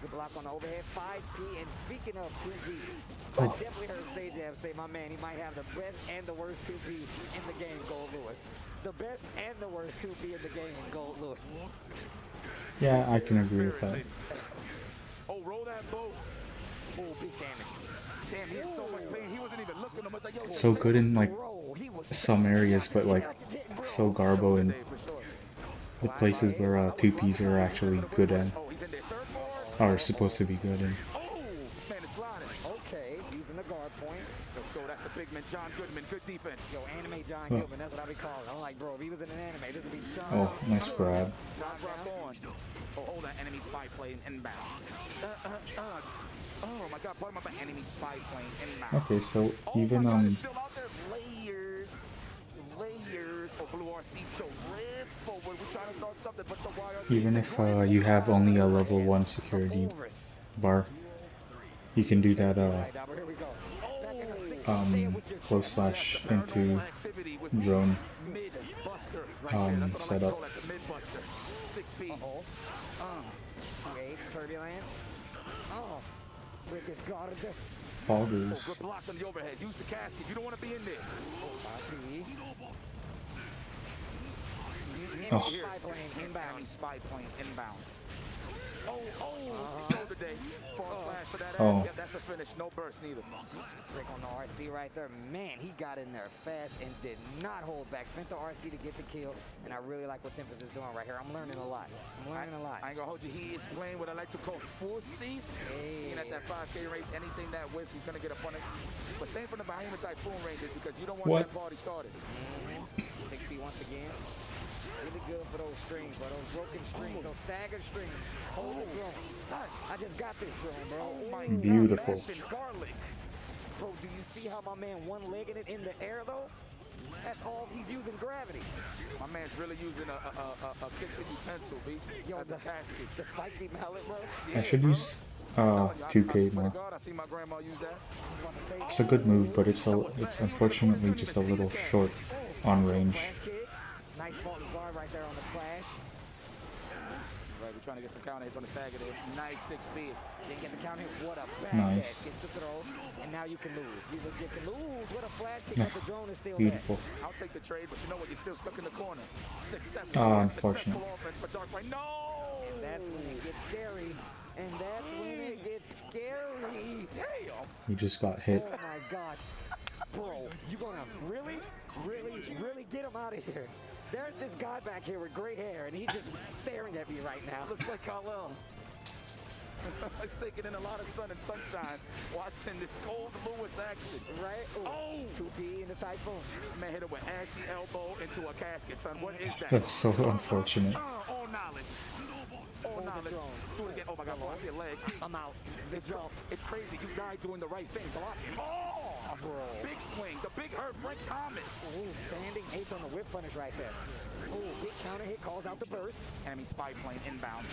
Good block on the overhead. 5T. And speaking of 2Ps, I definitely heard Sajam say, my man, he might have the best and the worst 2P in the game, Gold Lewis. The best and the worst 2P in the game, Gold Lewis. Yeah, I can agree with that. Oh, roll that boat. Oh, big damage. Damn, he had so much pain. He wasn't even looking. I was like, yo, So good in like Bro, he was some areas, but like so garbo in for sure. the places where 2Ps are actually good at, Oh, he's in there. Surfboard. are supposed to be good in. Oh, this man is gliding. okay, using the guard point. Let's go. That's the big man, John Goodman. Good defense. Yo, anime John Oh. Goodman, that's what I be calling. I'm like, bro, if he was in an anime, this would be John. Oh, nice grab. Rock on. Oh, hold that enemy spy plane inbound. Oh my God, pardon my enemy spy plane inbound. Okay, so Oh even my God, it's still out there. Layers. Oh, Blue RC Joe, live forward. We're trying to start something, but the YRC even if you have only a level 1 security bar, you can do that Right, Albert, here we go. Back in the close slash into drone setup. Turbulence. Oh, with this guard. Poggers. Good blocks on the overhead. Use the casket. You don't want to be in there. Oh. Spy plane inbound. Spy plane inbound. Shoulder day. Fall slash for that ass. Oh. Yep, that's a finish. No burst neither. Click on the RC right there. Man, he got in there fast and did not hold back. Spent the RC to get the kill, and I really like what Tempest is doing right here. I'm learning a lot. I ain't gonna hold you. He is playing what I like to call full C's. Being at that 5K rate, anything that whiffs, he's gonna get a punish. But staying from the Behemoth Typhoon ranges because you don't want that party started. 6P once again. Really good for those strings, bro. Those broken strings, those staggered strings. Hold the drone. Son, I just got this drone, bro. Oh my Beautiful. God. Garlic. Bro, do you see how my man one-legged it in the air, though? That's all he's using gravity. My man's really using a kitchen utensil, B. Yo, as a casket. The spiky mallet, bro. I should use 2K more. I see my grandma use that. It's a good move, but it's unfortunately just a little short on range. Nice faulty guard right there on the flash. Right, we're trying to get some counter hits on the stagger there. Nice 6 speed. Didn't get the counter hit. What a bad Nice. Gets the throw, and now you can lose. You legit can lose. What a flash kick, but the drone is still Beautiful. there. I'll take the trade, but you know what? You're still stuck in the corner. Successful offense for Darkrai. No! And that's when it gets scary. And that's when it gets scary. Damn! He just got hit. Oh my gosh. Bro, you gonna really get him out of here. There's this guy back here with great hair, and he's just staring at me right now. Looks like Kal-El. He's taking in a lot of sun and sunshine, watching this cold Lewis action. Right? Ooh. 2P in the Typhoon. Man hit it with ashy elbow into a casket, son. What is that? That's so unfortunate. All knowledge. All knowledge. Do it again. Oh my God, block your legs. I'm out. This jump. It's crazy. You died doing the right thing. Block him. Oh, bro. Big swing. The big hurt Frank Thomas. Ooh, standing H on the whip punish right there. Ooh, big counter hit calls out the burst. Enemy spy plane inbound.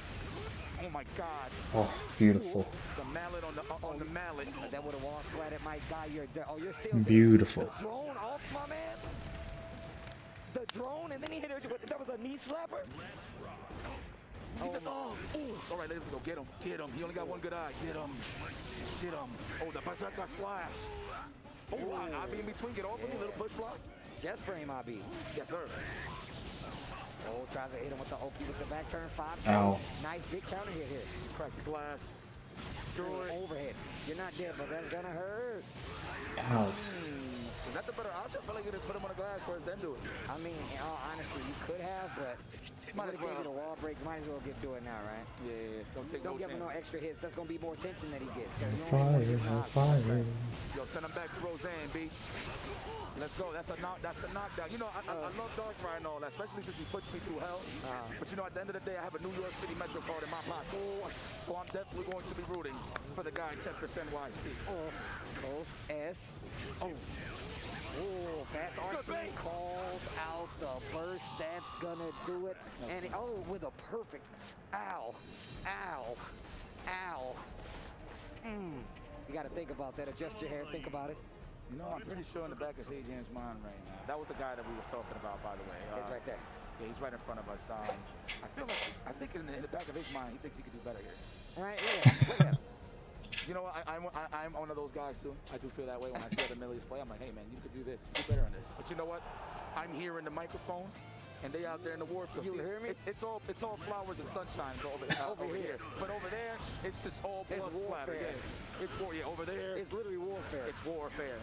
Oh my God. Oh, beautiful. The mallet on the mallet. That would have wall splatted my guy. You're still Beautiful. The drone off, my man. The drone, and then he hit her. That was a knee slapper. He's a dog. Ooh, all right, let's go. Get him. Get him. He only got one good eye. Get him. Get him. Oh, the berserker slash. Oh, I be in between. Get off of me, little push block. Just frame IB. Yes, sir. Oh, tries to hit him with the OP with the back turn 5. Ow. Nice big counter hit here. Crack the glass. Do it. Overhead. You're not dead, but that's gonna hurt. Ow. Is that the better option? I feel like you didn't put him on the glass first, then do it. I mean, in all honesty, you could have, but might as well give it a wall break. Might as well do it now, right? Yeah. Don't give him no extra hits. That's gonna be more tension that he gets. So Fire. Yo, send him back to Roseanne, B. Let's go. That's a knockdown. You know, I love Darkrai and all that, especially since he puts me through hell. But you know, at the end of the day, I have a New York City Metro card in my pocket. So I'm definitely going to be rooting for the guy 10% YC. Close S. Oh, fast RC calls out the burst. That's gonna do it. And with a perfect. Ow. You gotta think about that. Adjust your hair. Think about it. You know, I'm pretty sure in the back of Sajin's mind right now. That was the guy that we were talking about, by the way. It's right there. Yeah, he's right in front of us. I think in the back of his mind, he thinks he could do better here. Right? Yeah. You know what? I'm one of those guys too. I do feel that way when I see other millies play. I'm like, hey man, you could do this. You do better on this. But you know what? I'm here in the microphone, and they out there in the warfield. You hear me? It's all flowers and sunshine over here. But over there, it's just all blood splatter. Yeah. It's war. Yeah, over there. It's literally warfare. It's warfare.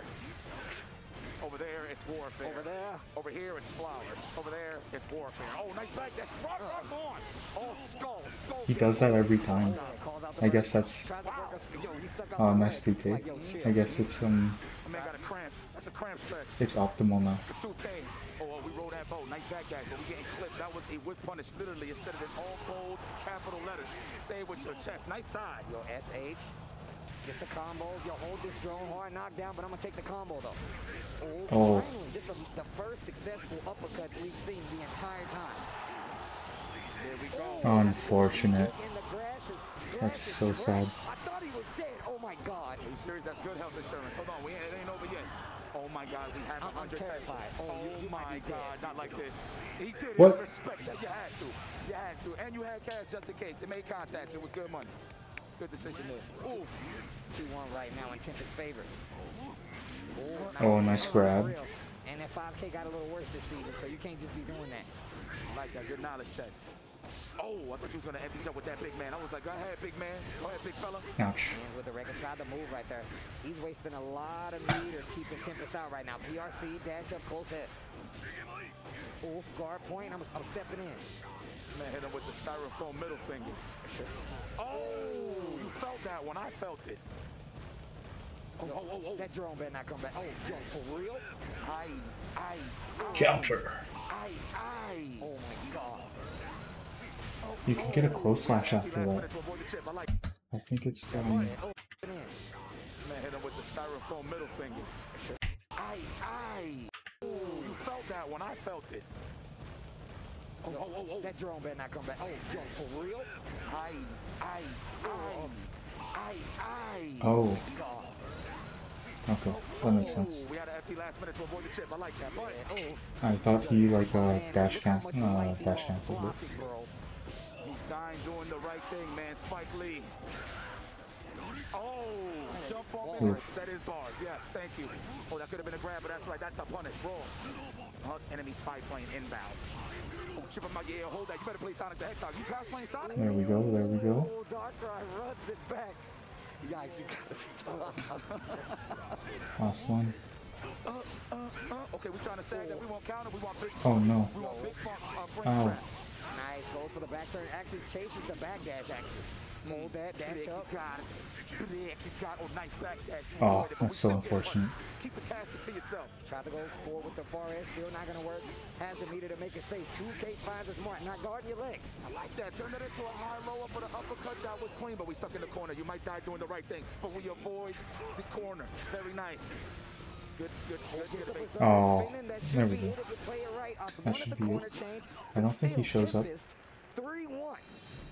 Over there, it's warfare. Over there. Over here, it's flowers. Over there, it's warfare. Oh, nice back. That's rock on. Oh, skull. He does that every time. I guess that's nice 2K. I guess it's Man got a cramp. That's a cramp stretch. it's optimal now. 2K. Oh, we rolled that boat. Nice back dash, but we getting clipped. That was a whip punish. Literally, it said it in all bold capital letters. Say it with your chest. Nice tie. Yo, SH. Just a combo. Yo, hold this drone hard knockdown, but I'm gonna take the combo though. Oh. Finally, this is the first successful uppercut we've seen the entire time. There we go. Unfortunate. In the grass, That's so sad. I thought he was dead. Oh my God. Are you serious? That's good health insurance. Hold on, it ain't over yet. my God, we had 100 terrified. seconds. Oh you might my be dead. God, not like this. He did What? it. Respect that. You had to. You had to. And you had cash just in case. It made contacts. It was good money. Good decision there. Ooh. 2-1 right now in Tempest's favor. Oh, nice grab. And that 5K got a little worse this season, so you can't just be doing that. I like that. Good knowledge check. Oh, I thought you was going to empty jump with that big man. I was like, go ahead, big man. Go ahead, big fella. Ouch. Hands with the record. Tried to move right there. He's wasting a lot of meter keeping Tempest out right now. PRC, dash up, close S. Oof, guard point. I'm stepping in. Man, hit him with the styrofoam middle fingers. Oh, you felt that one. I felt it. Oh. That drone better not come back. Oh, drone, for real? Counter. Oh my God. You can get a close slash after that. I think it's Man, hit him with the styrofoam middle fingers. Oh, you felt that one. I felt it. Oh. That drone better not come back. Oh, drone, for real? Oh. Okay, that makes sense. We had an FP last minute to avoid the chip. I like that. But I thought he like dash canceled it. he's dying doing the right thing, man. Spike Lee. Oh, jump off in. That is bars. Yes, thank you. Oh, that could have been a grab, but that's right. That's a punish. Roll. Hunt's enemy spy plane inbound. Oh, chip him out. Yeah, hold that. You better play Sonic the Hedgehog. You cosplaying Sonic? There we go. Oh, Darkrai runs it back. Yikes, you gotta stop. Last one. Okay, we're trying to stag that. We want counter. We want big. Oh no. We want big frame Ow. traps. Nice, goes for the back turn. Actually chases the back dash, actually. Hold that, dash up. He's got it. He's got nice back dash. Oh, that's so unfortunate. Keep the casket to yourself. Tried to go forward with the far edge, still not gonna work. Has the meter to make it safe. 2K finds a smart, not guarding your legs. I like that. Turn that into a high lower for the uppercut. That was clean, but we stuck in the corner. You might die doing the right thing, but we avoid the corner. Very nice. Good. Oh, there we go. That should be it. I don't think he shows up 3-1.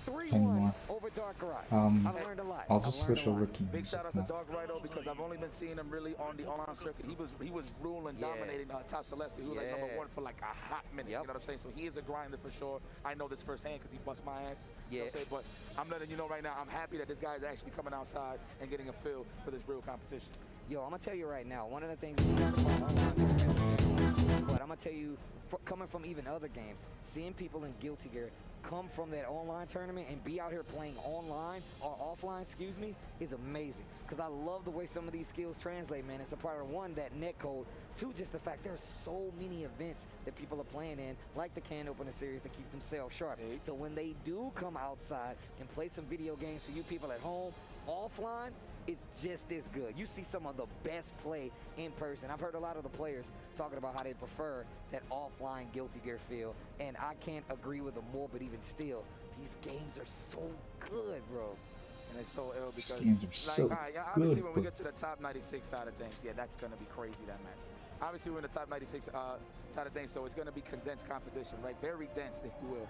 3-1 anymore. over Darkrai. I've learned a lot. I'll just switch over to Big shout out to music now. Darkrai because I've only been seeing him really on the online circuit. He was ruling, dominating top Celestial. He was like number 1 for like a hot minute. You know what I'm saying? So he is a grinder for sure. I know this firsthand because he bust my ass. You know what I'm saying? But I'm letting you know right now, I'm happy that this guy is actually coming outside and getting a feel for this real competition. Yo, I'm gonna tell you right now, one of the things we talk about online tournaments, but I'm gonna tell you, coming from even other games, seeing people in Guilty Gear come from that online tournament and be out here playing online or offline, excuse me, is amazing. Because I love the way some of these skills translate, man. It's a part of one, that netcode, two, just the fact there's so many events that people are playing in, like the Can Opener series, to keep themselves sharp. So when they do come outside and play some video games for you people at home, offline, it's just as good. You see some of the best play in person. I've heard a lot of the players talking about how they prefer that offline Guilty Gear feel, and I can't agree with them more, but even still, these games are so good, bro. And it's so ill because, games are so obviously good, when we get to the top 96 side of things, that's going to be crazy, that match. Obviously, we're in the top 96 side of things, so it's going to be condensed competition, right? Very dense, if you will,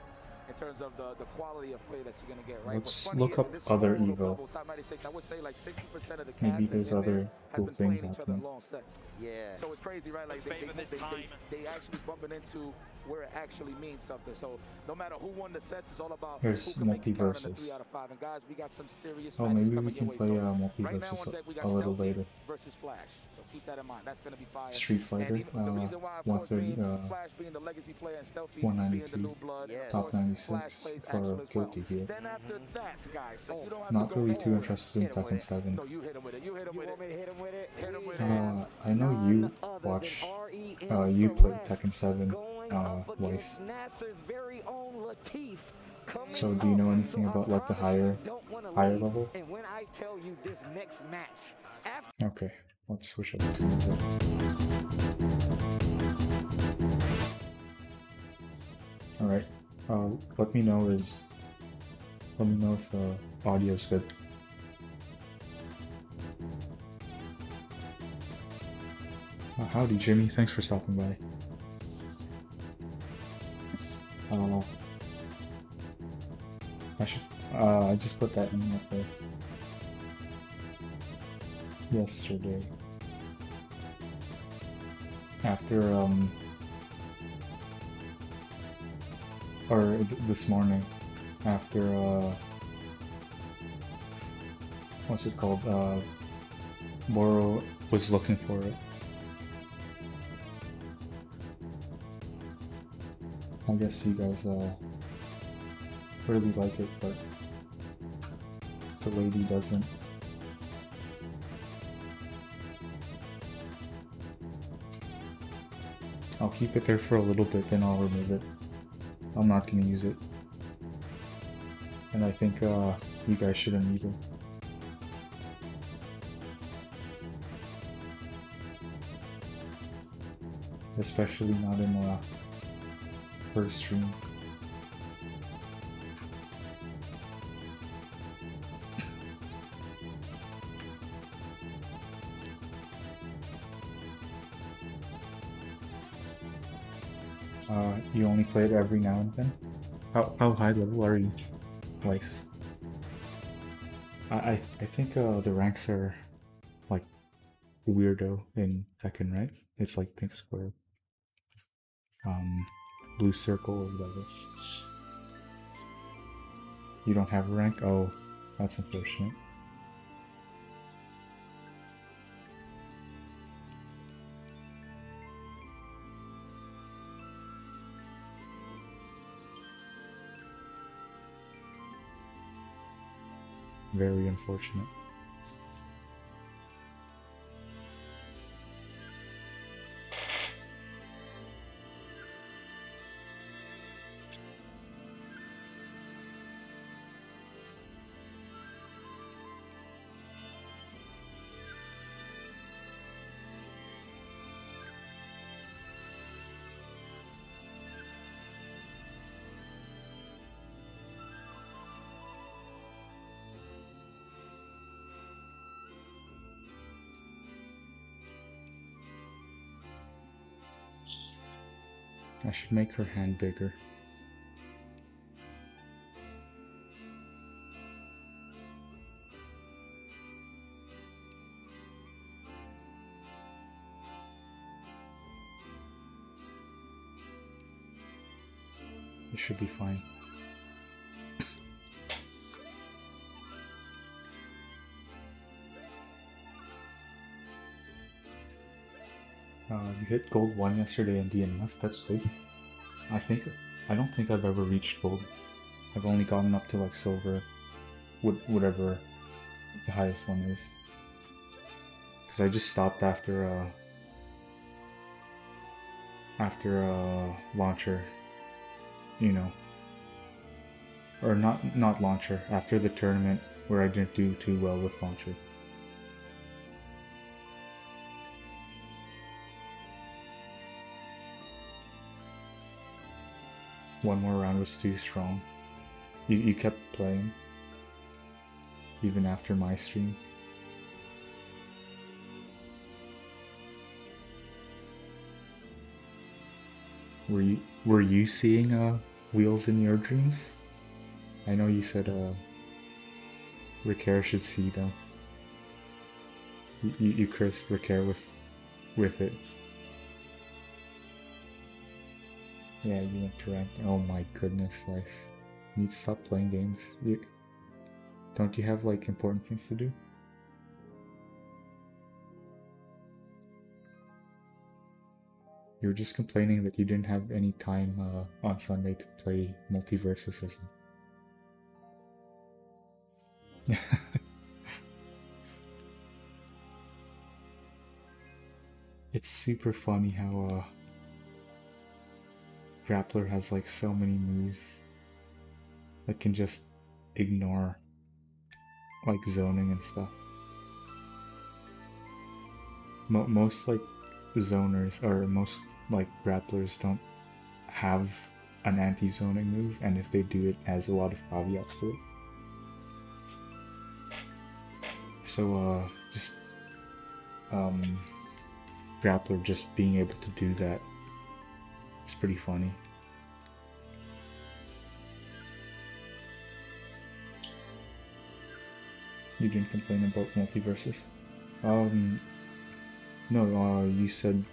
in terms of the quality of play that you're going to get, right? Let's look up other Evo. Top 96, I would say like 60% of the cast Maybe there's other cool things happening. long sets. Yeah. So it's crazy, right? Like they actually bumping into where it actually means something. So no matter who won the sets, it's all about There's who can make it count in the multiverses. 3 out of 5. And guys, we got some serious Oh, matches maybe we coming can your way. play So right now multiverses on deck, we got a little Stealthy later. versus Flash. So keep that in mind. That's going to be fire. Street Fighter, and even, the reason why, of course, 130, being Flash being the legacy player and Stealthy being the 192, new blood, top 96 Flash plays for actual as Guilty Gear. Then after that, guys, so you don't have Not to go really too all interested in Tekken 7. No, you hit him with it. You hit him with it. Want me to hit him with it? Hit him with it. I know you watch, you played Tekken 7 twice. So do you know anything about like the higher level? And when I tell you this next match, Okay, let's switch up to music. Alright, let me know if the audio is good. Howdy Jimmy, thanks for stopping by. I just put that in up there yesterday. after or this morning after what's it called? Boro was looking for it. I guess you guys really like it, but the lady doesn't. I'll keep it there for a little bit, then I'll remove it. I'm not gonna use it. And I think you guys shouldn't either. Especially not in her stream. You only play it every now and then? How high level are you? Twice. I think the ranks are like weirdo in Tekken, right? It's like pink square, blue circle or whatever. You don't have a rank? Oh, that's unfortunate. Very unfortunate. I should make her hand bigger. It should be fine. You hit gold 1 yesterday in DNF, that's good. I don't think I've ever reached gold. I've only gotten up to like silver, whatever the highest one is. Because I just stopped after launcher, you know. Or not launcher, after the tournament where I didn't do too well with launcher. One more round was too strong. You kept playing, even after my stream. Were you seeing wheels in your dreams? I know you said Ricaire should see them. You cursed Ricaire with it. Yeah, you went to rank. Oh my goodness, Slice. You need to stop playing games. Don't you have like important things to do? You were just complaining that you didn't have any time on Sunday to play Multiversus System. It's super funny how Grappler has like so many moves that can just ignore like zoning and stuff. Most like zoners or most like grapplers don't have an anti-zoning move, and if they do, it has a lot of caveats to it. So just Grappler just being able to do that, it's pretty funny. You didn't complain about Multiversus? No, you said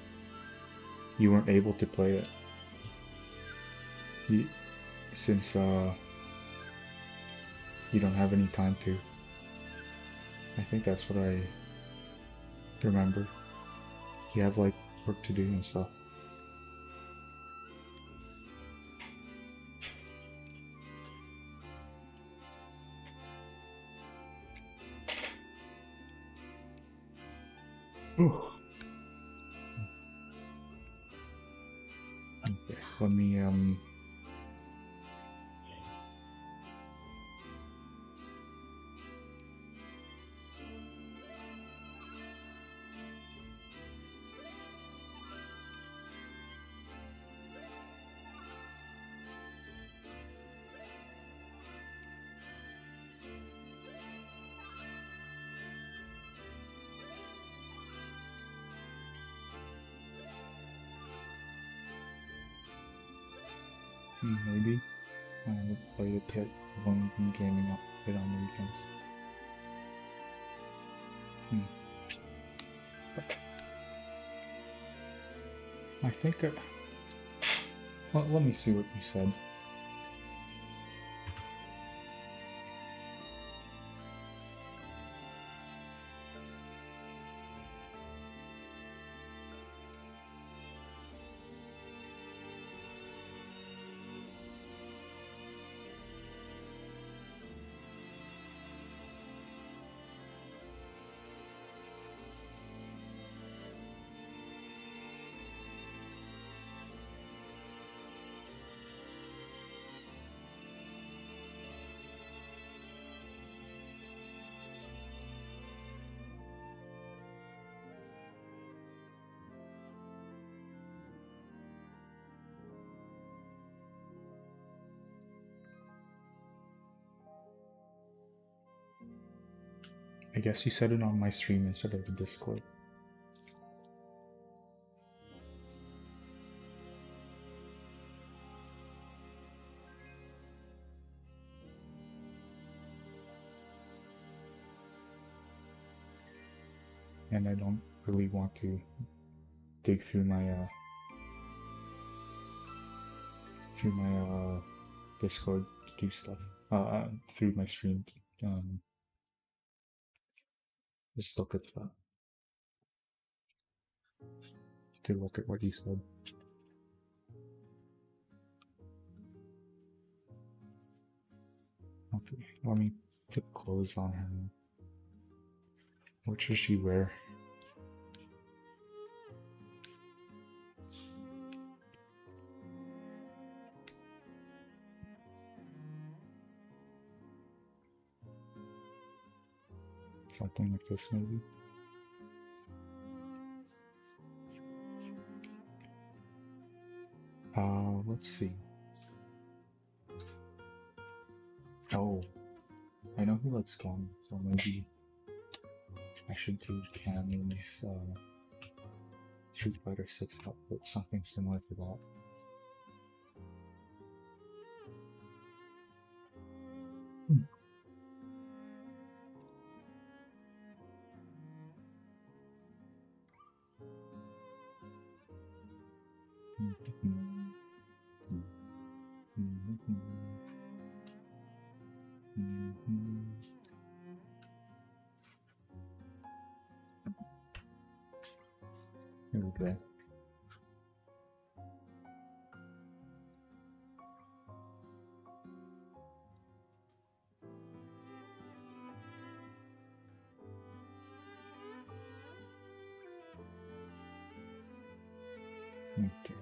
you weren't able to play it. Since you don't have any time to. I think that's what I remember. You have like work to do and stuff. Okay, let me maybe. I haven't played it yet. I've only been gaming up a bit on the weekends. I think well, let me see what you said. I guess you said it on my stream instead of the Discord. And I don't really want to dig through my Discord to do stuff. Through my stream. Just look at that. To look at what you said. Okay, let me put clothes on her. What should she wear? Something like this, maybe. Let's see. Oh, I know he likes Cam, so maybe I should do Cam's Street Fighter 6 outfit, something similar to that. Here we go. Okay.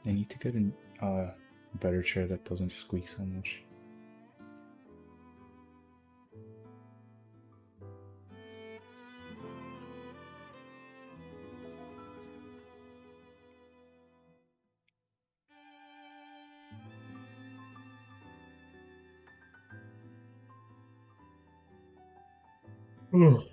I need to get a better chair that doesn't squeak so much. Ugh.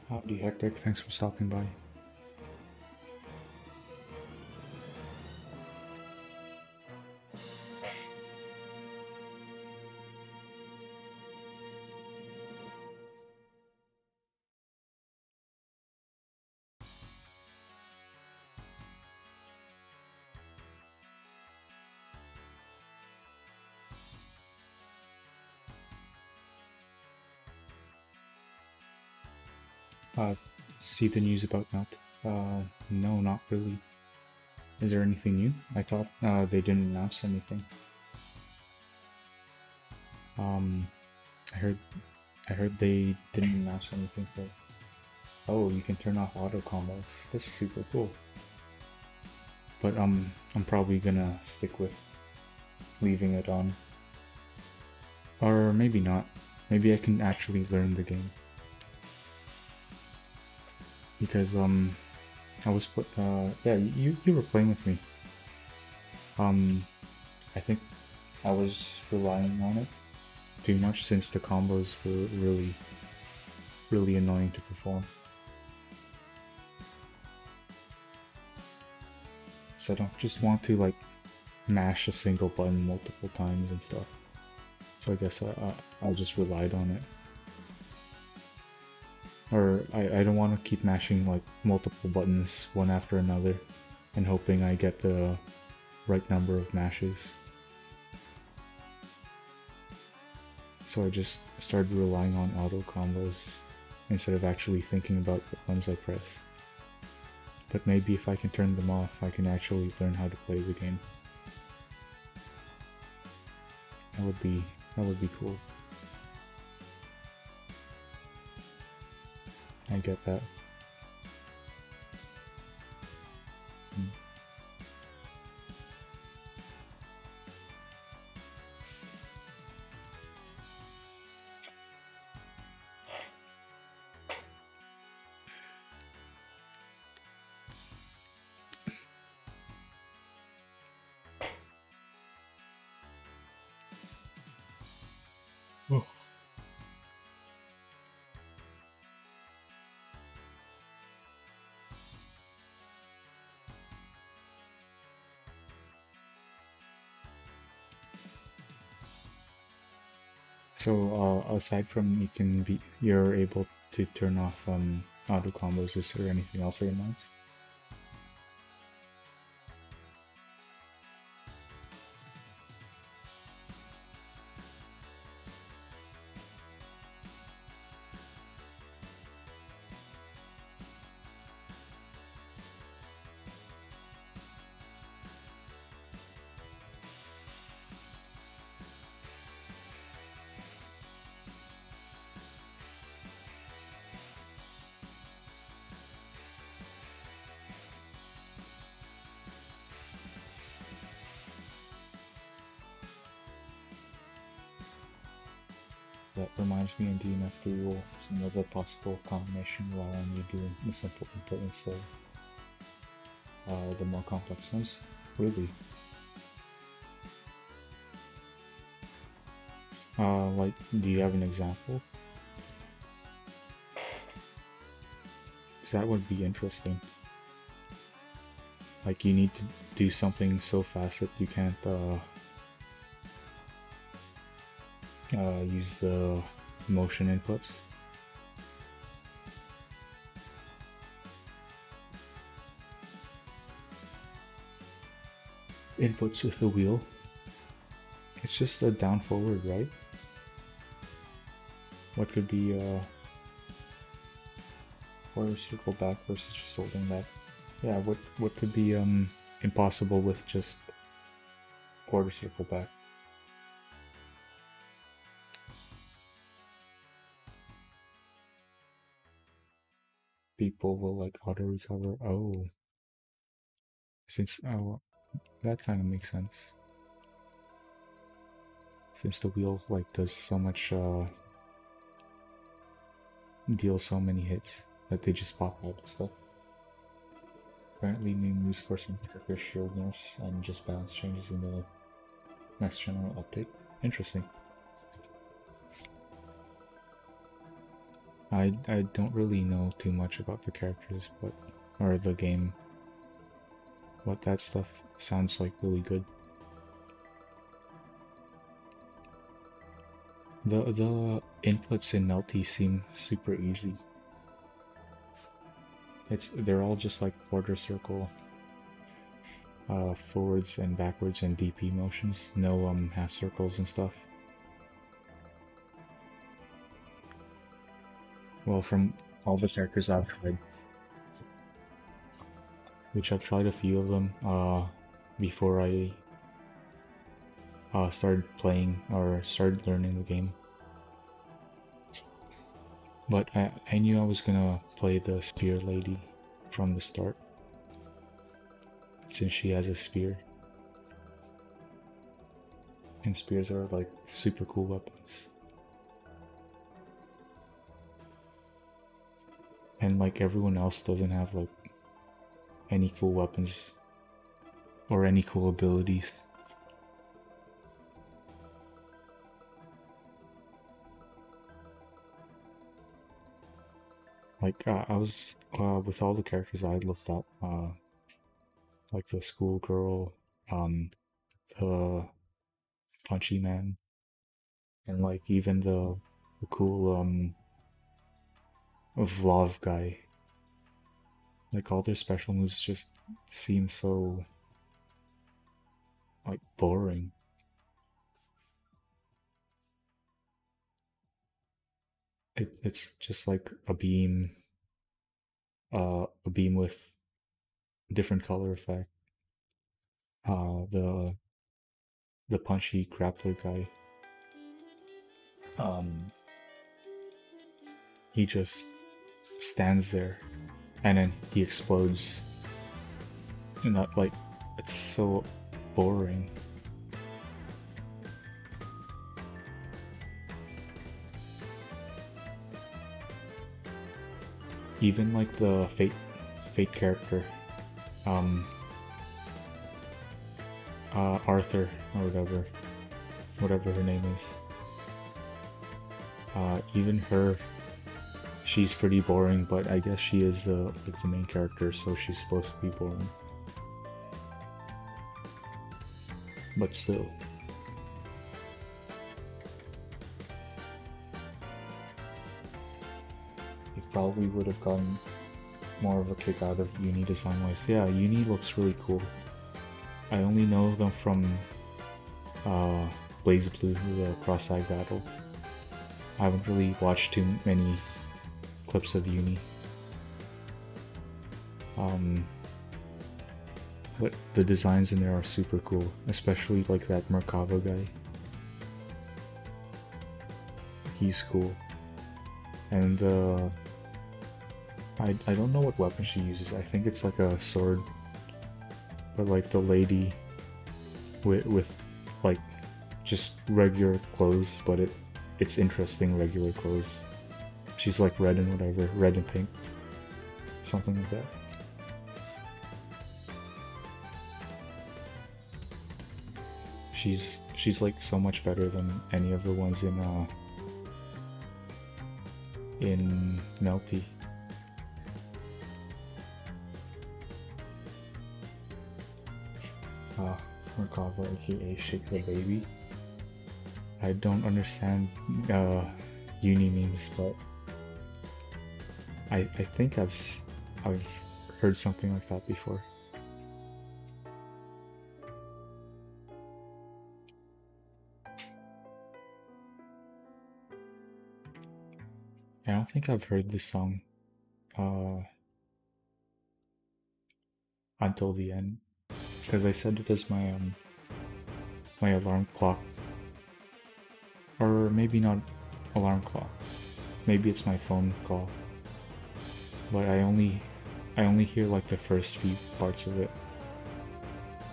Howdy Hectic, thanks for stopping by. See the news about Nut? No, not really. Is there anything new? I thought they didn't announce anything. I heard they didn't announce anything for. Oh, you can turn off auto combos. That's super cool. But I'm probably gonna stick with leaving it on. Or maybe not. Maybe I can actually learn the game. Because I was yeah, you were playing with me. I think I was relying on it too much since the combos were really annoying to perform. So I don't just want to like mash a single button multiple times and stuff. So I guess I just relied on it. Or I don't want to keep mashing like multiple buttons one after another and hoping I get the right number of mashes. So I just started relying on auto combos instead of actually thinking about what ones I press. But maybe if I can turn them off, I can actually learn how to play the game. That would be cool. I get that. Oh. So aside from you're able to turn off auto combos, is there anything else that announced? That reminds me in DNF Duel, it's another possible combination while only doing the simple input instead the more complex ones. Really? Like, do you have an example? Because that would be interesting. Like, you need to do something so fast that you can't use the motion inputs. Inputs with the wheel. It's just a down forward, right? What could be quarter circle back versus just holding that? Yeah, what could be impossible with just quarter circle back? People will like auto recover. Oh, since that kind of makes sense. Since the wheel like does so much, deals so many hits that they just pop out and stuff. Apparently new moves for some trigger shield nerfs and just balance changes in the next general update. Interesting. I don't really know too much about the characters, but or the game. But that stuff sounds like really good. The inputs in Melty seem super easy. They're all just like quarter circle, forwards and backwards and DP motions. No half circles and stuff. Well, from all the characters I've tried, which I've tried a few of them before I started playing or started learning the game. But I knew I was gonna play the spear lady from the start, since she has a spear. And spears are like super cool weapons. And like everyone else doesn't have like any cool weapons or any cool abilities. Like I was with all the characters I looked up, like the schoolgirl, the punchy man, and like even the cool Vlov guy. Like all their special moves just seem so like boring. It's just like a beam with different color effect. The punchy grappler guy, he just stands there and then he explodes, and that, like, it's so boring. Even like the fate character, Arthur or whatever her name is. Even her, she's pretty boring, but I guess she is the main character, so she's supposed to be boring. But still. You probably would have gotten more of a kick out of Uni design-wise. Yeah, Uni looks really cool. I only know them from Blaze Blue, the cross-eye battle. I haven't really watched too many clips of Uni. But the designs in there are super cool, especially like that Merkava guy. He's cool. And I don't know what weapon she uses. I think it's like a sword. But like the lady with like just regular clothes, but it's interesting regular clothes. She's like red and whatever, red and pink. Something like that. She's like so much better than any of the ones in Melty. Merkava, aka Shake the Baby. I don't understand uni memes, but I think I've heard something like that before. I don't think I've heard this song until the end, because I set it as my my alarm clock, or maybe not alarm clock. Maybe it's my phone call. But I only hear like the first few parts of it.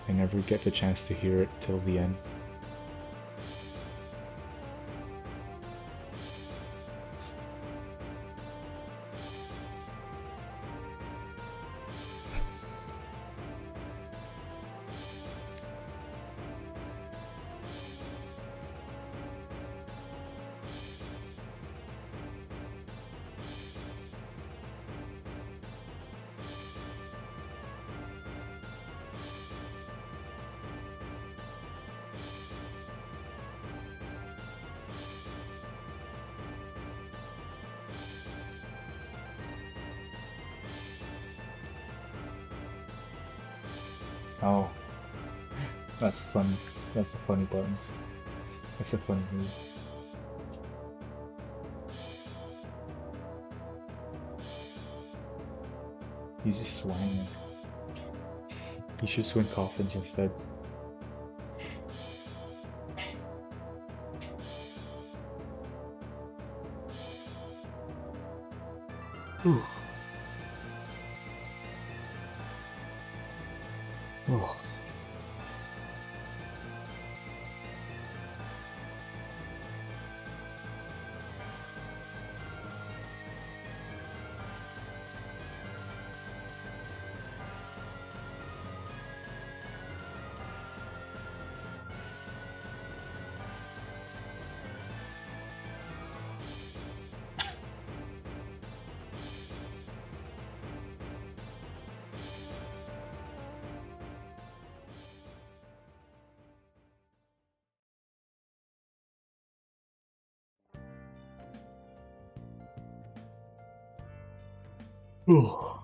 I never get the chance to hear it till the end. Oh, that's funny. That's a funny button. That's a funny move. He's just swinging. He should swing coffins instead. Ooh. Oh. Oh.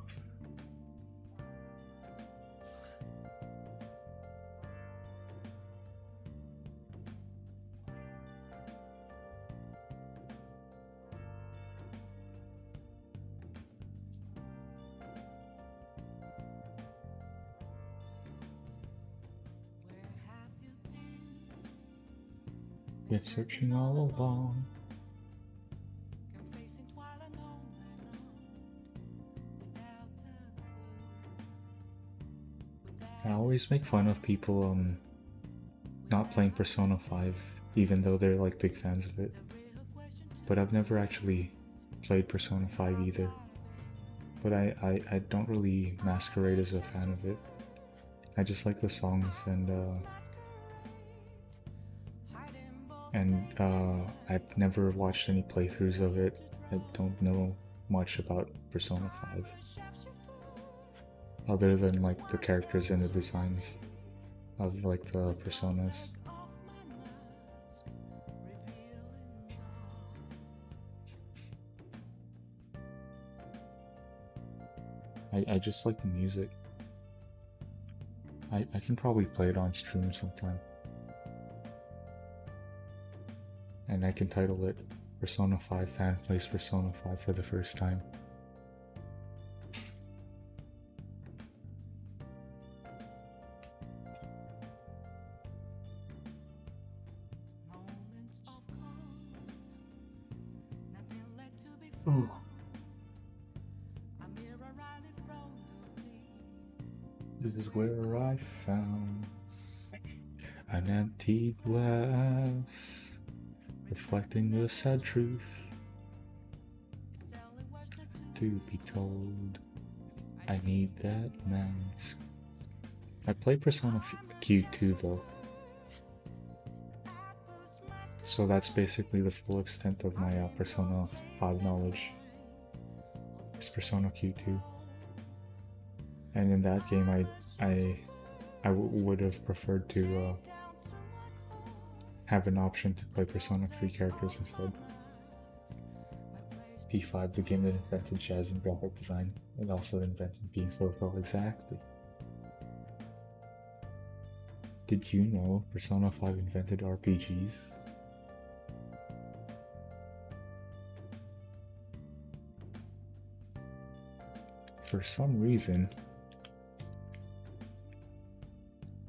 Been searching all along. I always make fun of people not playing Persona 5, even though they're like big fans of it. But I've never actually played Persona 5 either. But I don't really masquerade as a fan of it. I just like the songs, and I've never watched any playthroughs of it. I don't know much about Persona 5. Other than like the characters and the designs of like the personas. I just like the music. I can probably play it on stream sometime. And I can title it Persona 5 Fan Plays Persona 5 for the first time. Oh. This is where I found an empty glass, reflecting the sad truth to be told. I need that mask. I played Persona Q2 though, so that's basically the full extent of my Persona 5 knowledge. It's Persona Q2, and in that game I would have preferred to have an option to play Persona 3 characters instead. P5, the game that invented jazz and graphic design, it also invented being slow. Exactly. Did you know Persona 5 invented RPGs? For some reason,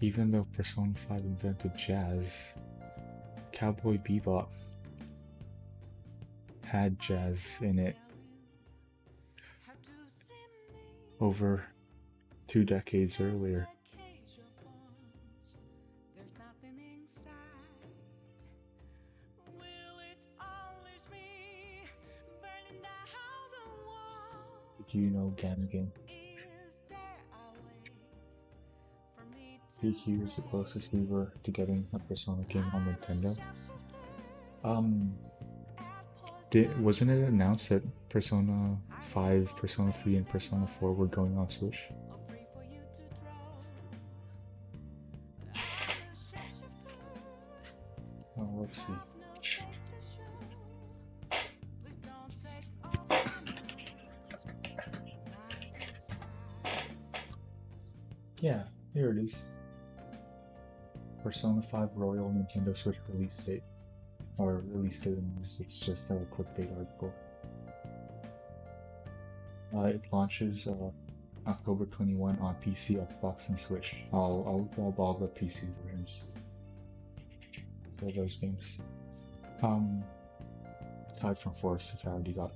even though Persona 5 invented jazz, Cowboy Bebop had jazz in it over 2 decades earlier. Did you know Gamigan? PQ is the closest we were to getting a Persona game on Nintendo. Wasn't it announced that Persona 5, Persona 3, and Persona 4 were going on Switch? Oh, let's see. Yeah, here it is. Persona 5 Royal Nintendo Switch release date. Or release date in news, it's just a clickbait article. It launches October 21 on PC, Xbox, and Switch. I'll grab all the PC versions for those games. Aside from Forest, which I already got.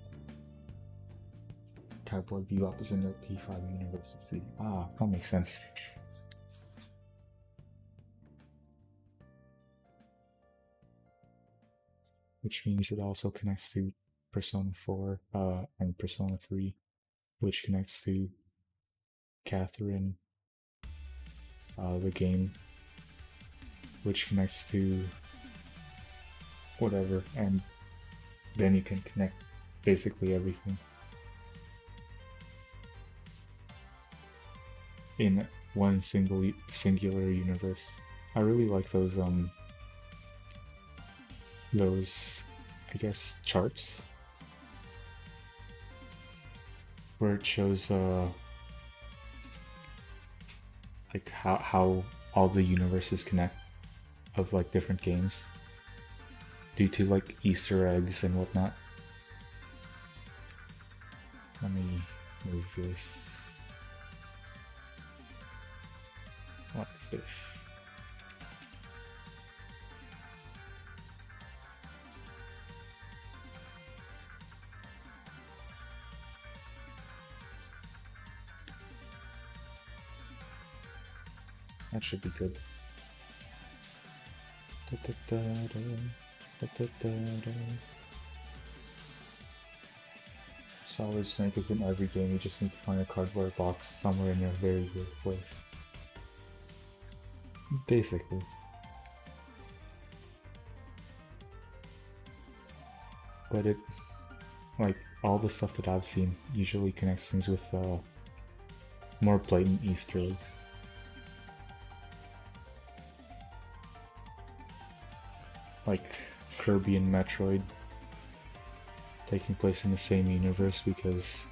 Cowboy Bebop is in the P5 universe. Ah, that makes sense. Which means it also connects to Persona 4 and Persona 3, which connects to Catherine, the game, which connects to whatever, and then you can connect basically everything in one singular universe. I really like those I guess charts where it shows like how all the universes connect of like different games due to like Easter eggs and whatnot. Let me move this like this. That should be good. Solid Snake is in every game, you just need to find a cardboard box somewhere in a very weird place. Basically. But it, like, all the stuff that I've seen usually connects things with more blatant Easter eggs. Like Kirby and Metroid taking place in the same universe because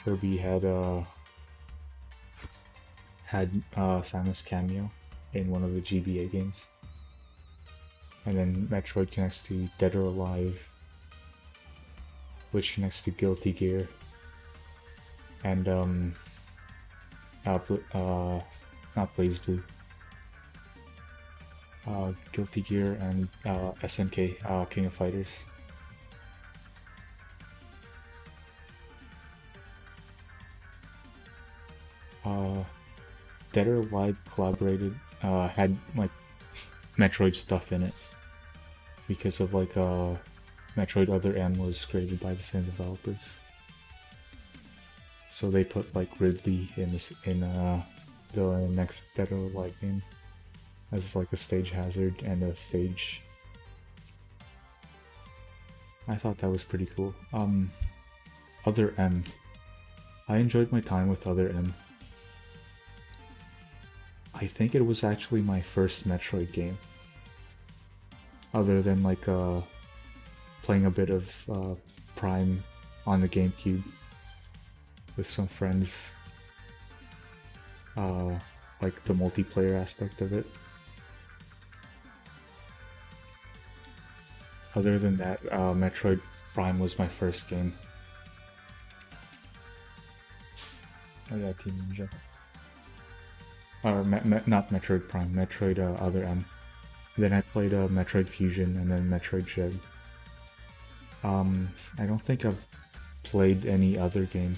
Kirby had Samus cameo in one of the GBA games, and then Metroid connects to Dead or Alive, which connects to Guilty Gear, and not BlazBlue. Guilty Gear and SNK, King of Fighters. Dead or Alive collaborated, had like Metroid stuff in it because of like Metroid Other M was created by the same developers. So they put like Ridley in the next Dead or Alive game as like a stage hazard and a stage. I thought that was pretty cool. Other M. I enjoyed my time with Other M. I think it was actually my first Metroid game. Other than like playing a bit of Prime on the GameCube with some friends. Like the multiplayer aspect of it. Other than that, Metroid Prime was my first game. Oh yeah, Team Ninja. Or not Metroid Prime, Metroid Other M. Then I played Metroid Fusion and then Metroid Dread. I don't think I've played any other game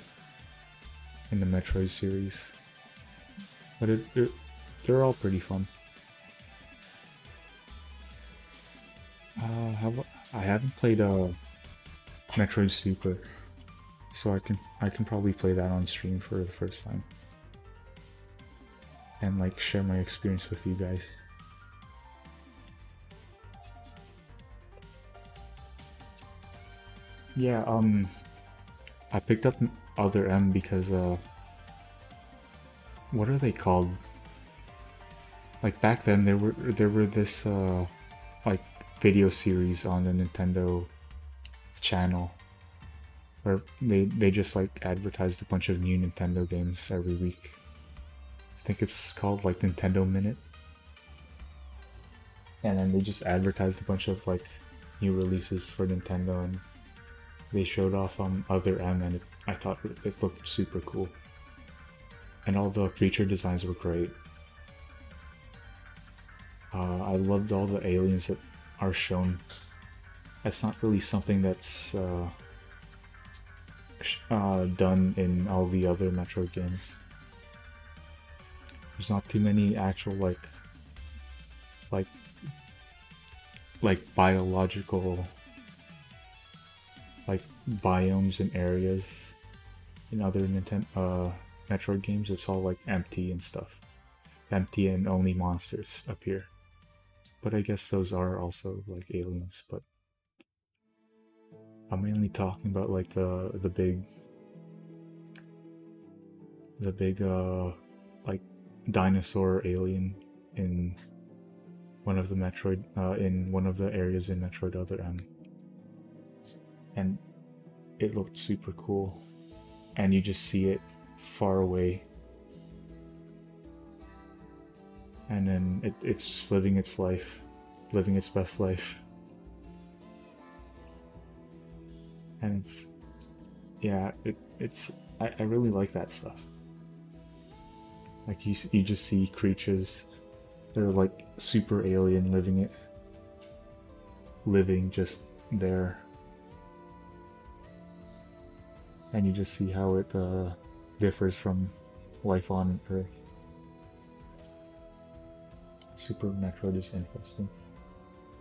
in the Metroid series. But they're all pretty fun. I haven't played Metroid Super, so I can probably play that on stream for the first time, and like share my experience with you guys. Yeah, I picked up Other M because what are they called? Like back then there were this like video series on the Nintendo channel where they just like advertised a bunch of new Nintendo games every week. I think it's called like Nintendo Minute. And then they just advertised a bunch of like new releases for Nintendo, and they showed off Other M, and I thought it looked super cool. And all the creature designs were great. I loved all the aliens that are shown. It's not really something that's done in all the other Metroid games. There's not too many actual like biological like biomes and areas in other Metroid games. It's all like empty and stuff. Empty and only monsters appear. But I guess those are also like aliens, but I'm mainly talking about like the big like dinosaur alien in one of the Metroid in one of the areas in Metroid Other M. And it looked super cool, and you just see it far away, and then it's just living its life, living its best life. And it's, yeah, I really like that stuff. Like you just see creatures, they're like super alien, living just there. And you just see how it differs from life on Earth. Super Metroid is interesting.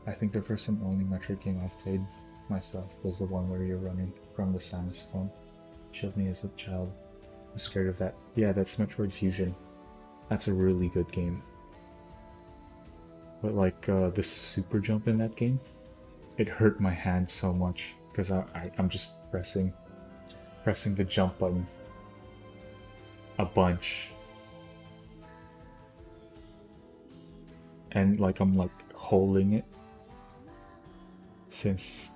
I think the first and only Metroid game I've played myself was the one where you're running from the Samus clone. Showed me as a child. I was scared of that. Yeah, that's Metroid Fusion. That's a really good game. But like the super jump in that game, it hurt my hand so much because I'm just pressing the jump button a bunch, and like I'm like holding it since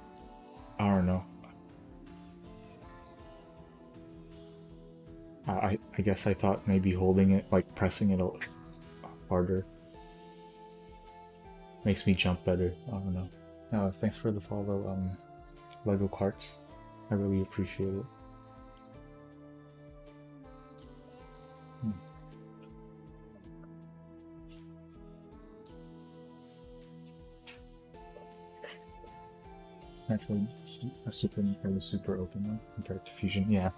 I don't know. I guess I thought maybe holding it, like pressing it harder, makes me jump better. I don't know. Thanks for the follow, Lego Carts. I really appreciate it. Actually, Super Nintendo was super open one compared to Fusion. Yeah,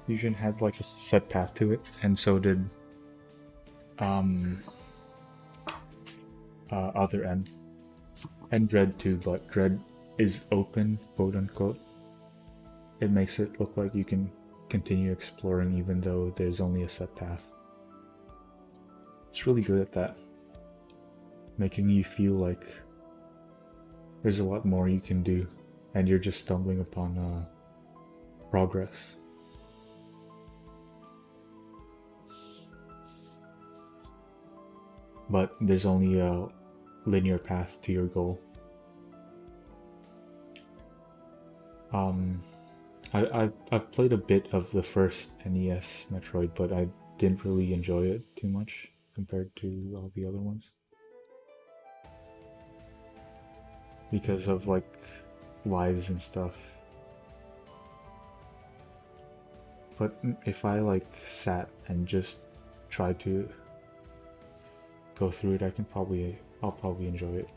Fusion had like a set path to it, and so did Other M, and Dread too. But Dread is open, quote unquote. It makes it look like you can continue exploring even though there's only a set path. It's really good at that, making you feel like there's a lot more you can do, and you're just stumbling upon progress. but there's only a linear path to your goal. I've played a bit of the first NES Metroid, but I didn't really enjoy it too much compared to all the other ones. Because of like lives and stuff. But if I like sat and just tried to go through it, I'll probably enjoy it.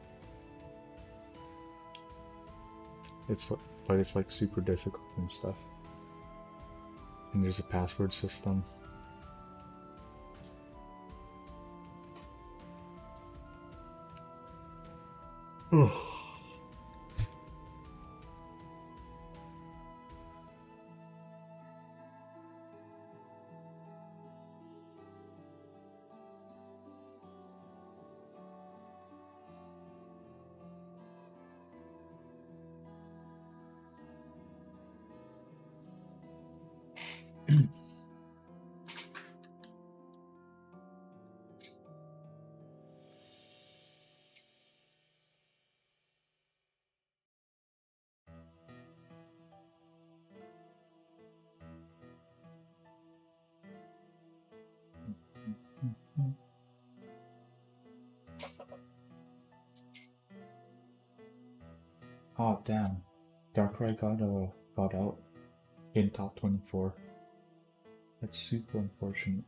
But it's like super difficult and stuff. And there's a password system. Oh. Oh damn, Darkrai got out in top 24. That's super unfortunate.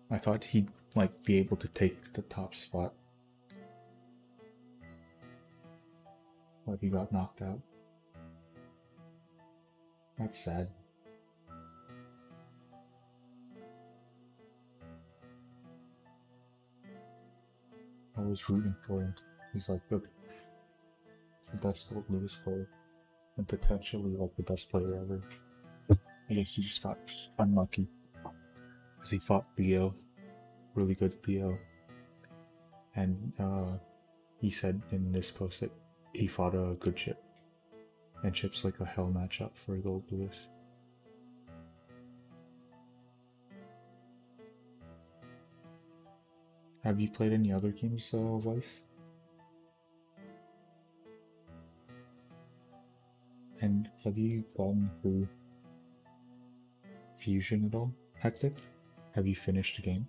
I thought he'd like be able to take the top spot, but he got knocked out. That's sad. I was rooting for him. He's like the best old Lewis player, and potentially like the best player ever. I guess he just got unlucky because he fought Theo, really good Theo, and he said in this post that he fought a good Chip, and Chip's like a hell matchup for Gold Lewis. Have you played any other games, Vice? And have you gone through Fusion at all, Hectic? Have you finished the game?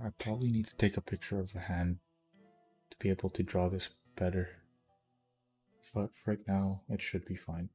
I probably need to take a picture of the hand to be able to draw this better, but right now it should be fine.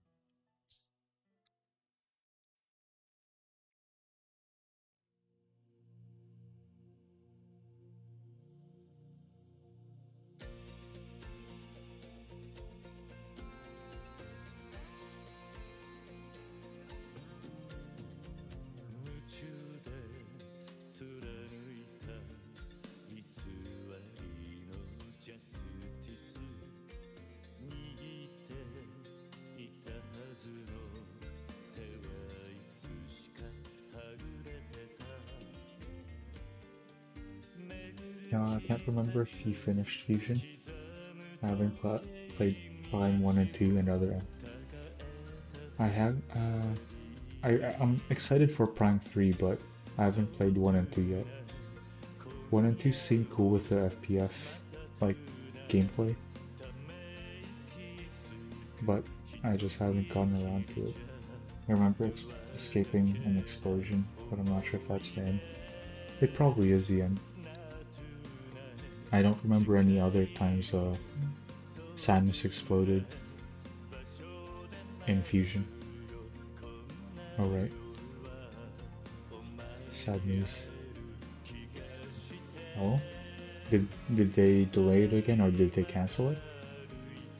I can't remember if you finished Fusion. I haven't played Prime 1 and 2 and other end. I have, I'm excited for Prime 3, but I haven't played 1 and 2 yet. 1 and 2 seem cool with the FPS, like, gameplay. But I just haven't gotten around to it. I remember escaping an explosion, but I'm not sure if that's the end. It probably is the end. I don't remember any other times Samus exploded in Fusion. Alright. Sad news. Oh? Did they delay it again, or did they cancel it?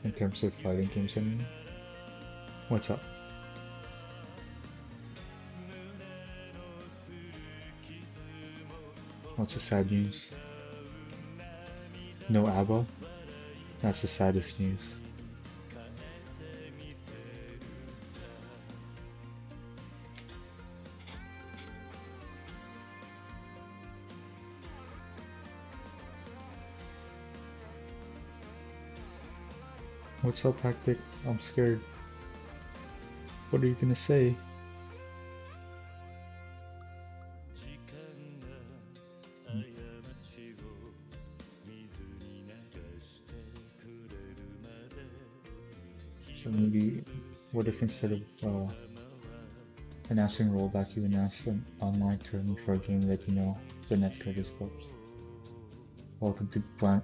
in terms of fighting games. I mean, what's up? What's the sad news? No ABBA? That's the saddest news. What's up, Hectic? I'm scared. What are you gonna say? So maybe, what if instead of announcing rollback, you announced an online tourney for a game that you know the netcode is booked? Welcome to Blank.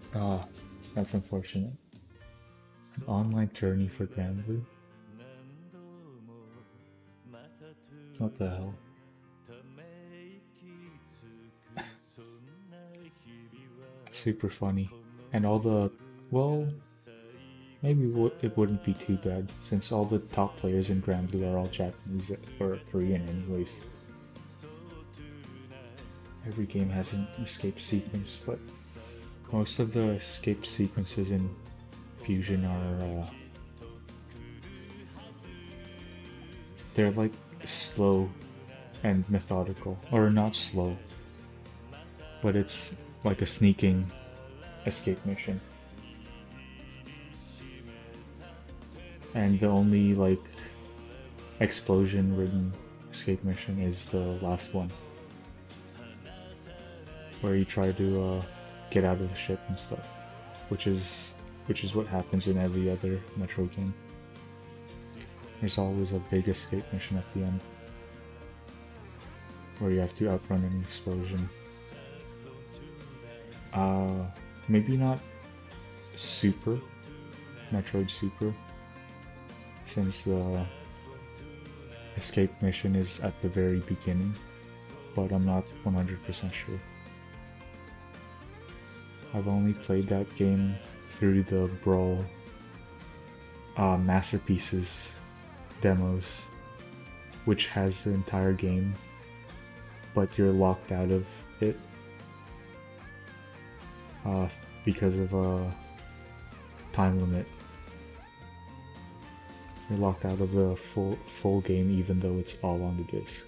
That's unfortunate. An online tourney for Grand Blue? What the hell? Super funny. And all the, well, maybe it wouldn't be too bad since all the top players in Grand Blue are all Japanese or Korean anyways. Every game has an escape sequence, but most of the escape sequences in Fusion are they're like slow and methodical, or not slow, but it's like a sneaking escape mission. And the only like explosion ridden escape mission is the last one, where you try to get out of the ship and stuff, which is what happens in every other Metroid game. There's always a big escape mission at the end, where you have to outrun an explosion. Maybe not Super, Metroid Super, since the escape mission is at the very beginning, but I'm not 100% sure. I've only played that game through the Brawl Masterpieces demos, which has the entire game, but you're locked out of it because of a time limit. You're locked out of the full game even though it's all on the disc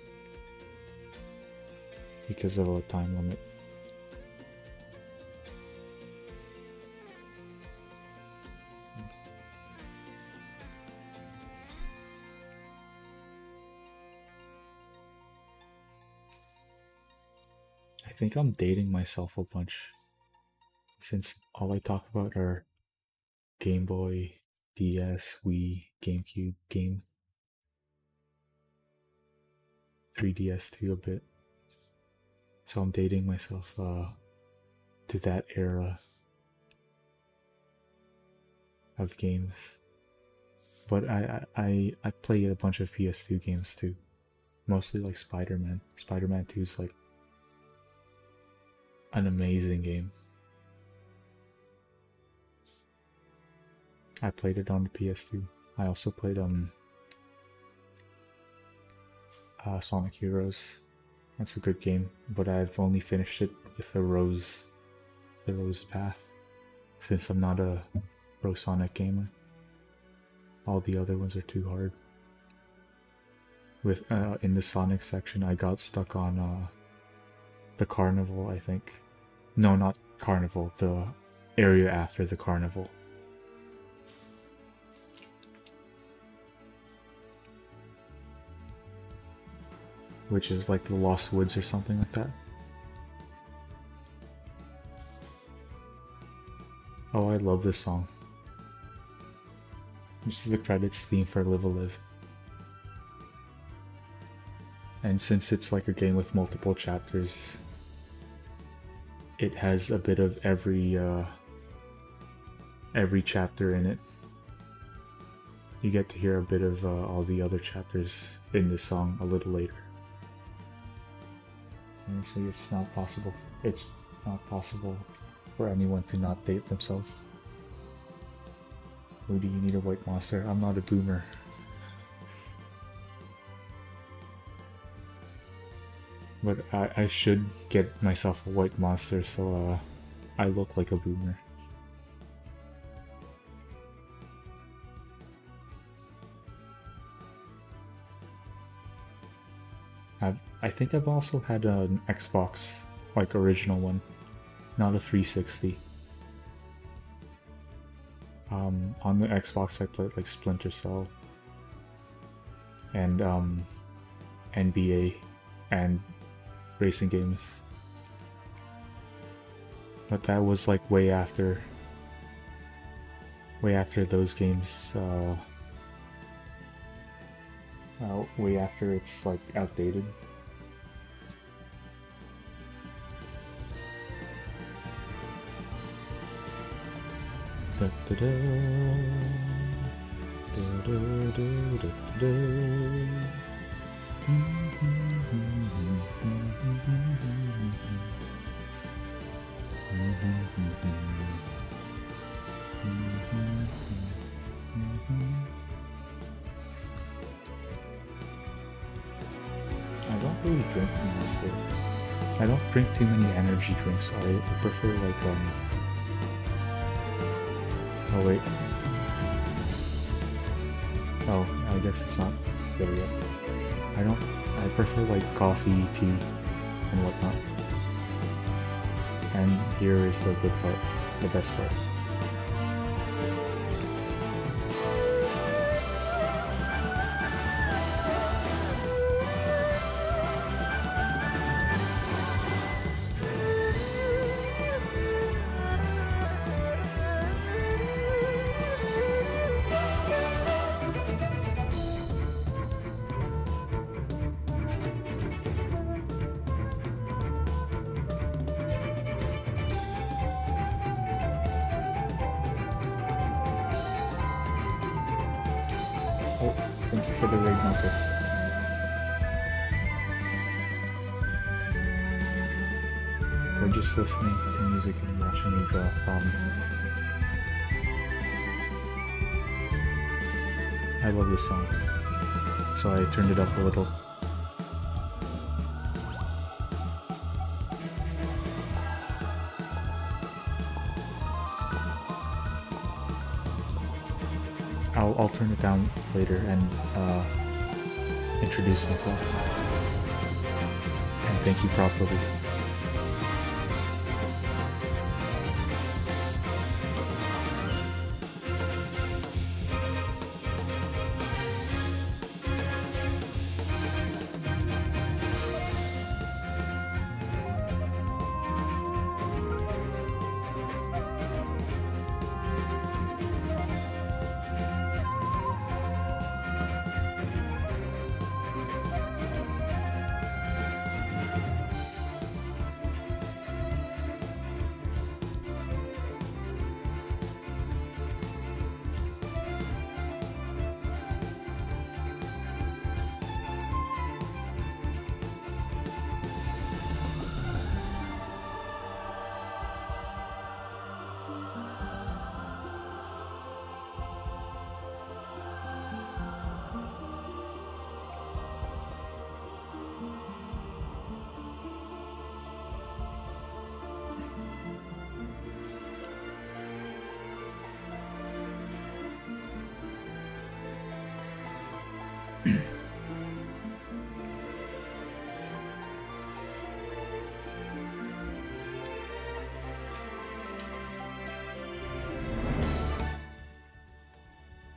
because of a time limit. I think I'm dating myself a bunch since all I talk about are Game Boy, DS, Wii, GameCube, 3DS too a bit. So I'm dating myself to that era of games. But I play a bunch of PS2 games too. Mostly like Spider-Man. Spider-Man 2 is like an amazing game. I played it on the PS2. I also played Sonic Heroes. That's a good game, but I've only finished it with the Rose path, since I'm not a pro Sonic gamer. All the other ones are too hard. With in the Sonic section, I got stuck on the carnival, I think. No, not carnival, the area after the carnival. Which is like the Lost Woods or something like that. Oh, I love this song. This is the credits theme for Live a Live. And since it's like a game with multiple chapters, it has a bit of every chapter in it. You get to hear a bit of all the other chapters in this song a little later. Honestly, it's not possible. It's not possible for anyone to not date themselves. Who do you need a white monster? I'm not a boomer. But I should get myself a white monster so I look like a boomer. I think I've also had an Xbox, like original one, not a 360. On the Xbox I played like Splinter Cell and NBA and racing games. But that was like way after those games, way after it's like outdated. Da, da, da. Da, da, da, da, da. I don't really drink mostly. I don't drink too many energy drinks. I prefer like oh wait. Oh, I guess it's not there yet. I prefer like coffee, tea, and whatnot. And here is the good part, the best part. Thank you for the raid, Marcus. We're just listening to music and watching me draw. I love this song, so I turned it up a little. I'll turn it down later and introduce myself and thank you properly.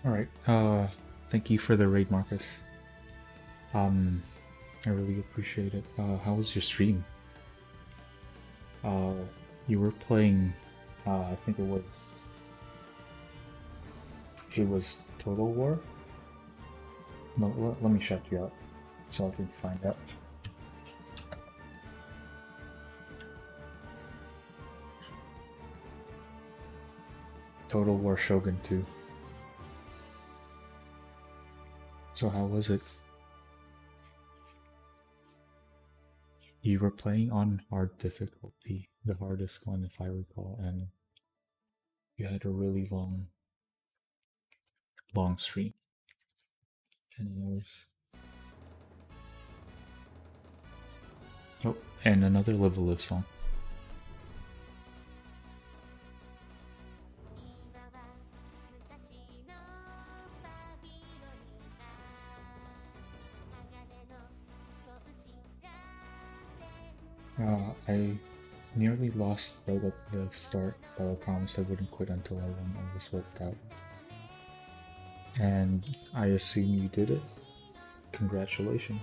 Alright, thank you for the raid, Marcus. I really appreciate it. How was your stream? You were playing, I think it was Total War? No, let me shout you out so I can find out. Total War Shogun 2. So how was it? You were playing on hard difficulty, the hardest one if I recall, and you had a really long long stream. 10 hours. Oh, and another Live a Live song. I nearly lost right at the start, but I promised I wouldn't quit until I won all this worked out. And I assume you did it. Congratulations.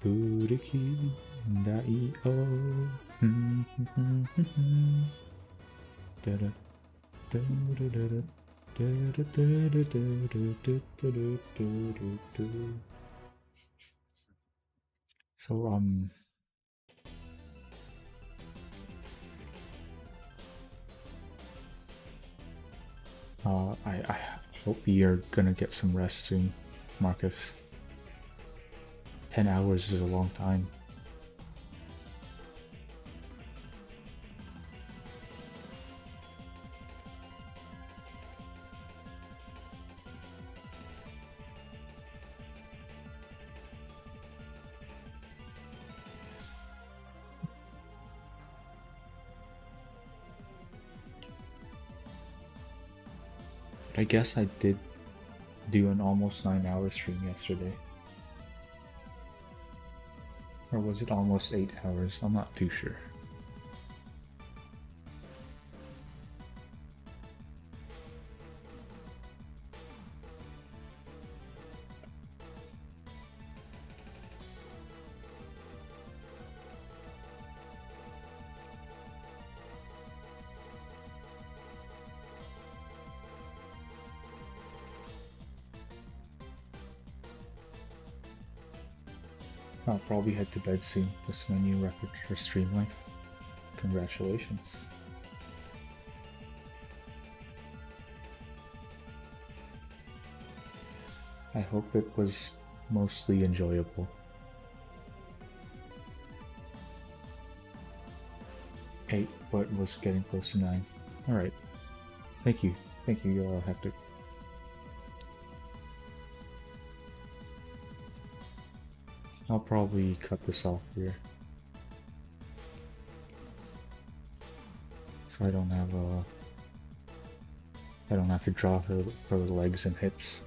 Buriki dai o. So I hope you're gonna get some rest soon, Marcus. 10 hours is a long time. I guess I did do an almost 9-hour stream yesterday. Or was it almost 8 hours? I'm not too sure. I'll probably head to bed soon. This is my new record for stream life. Congratulations. I hope it was mostly enjoyable. 8, but was getting close to 9. Alright. Thank you. Thank you, Hector. I'll probably cut this off here, so I don't have to draw for the legs and hips.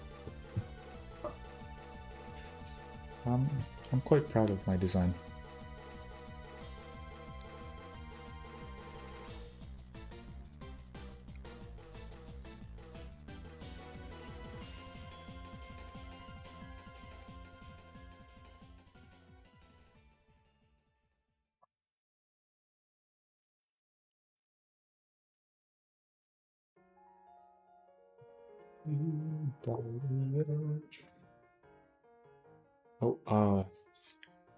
I'm quite proud of my design. Oh,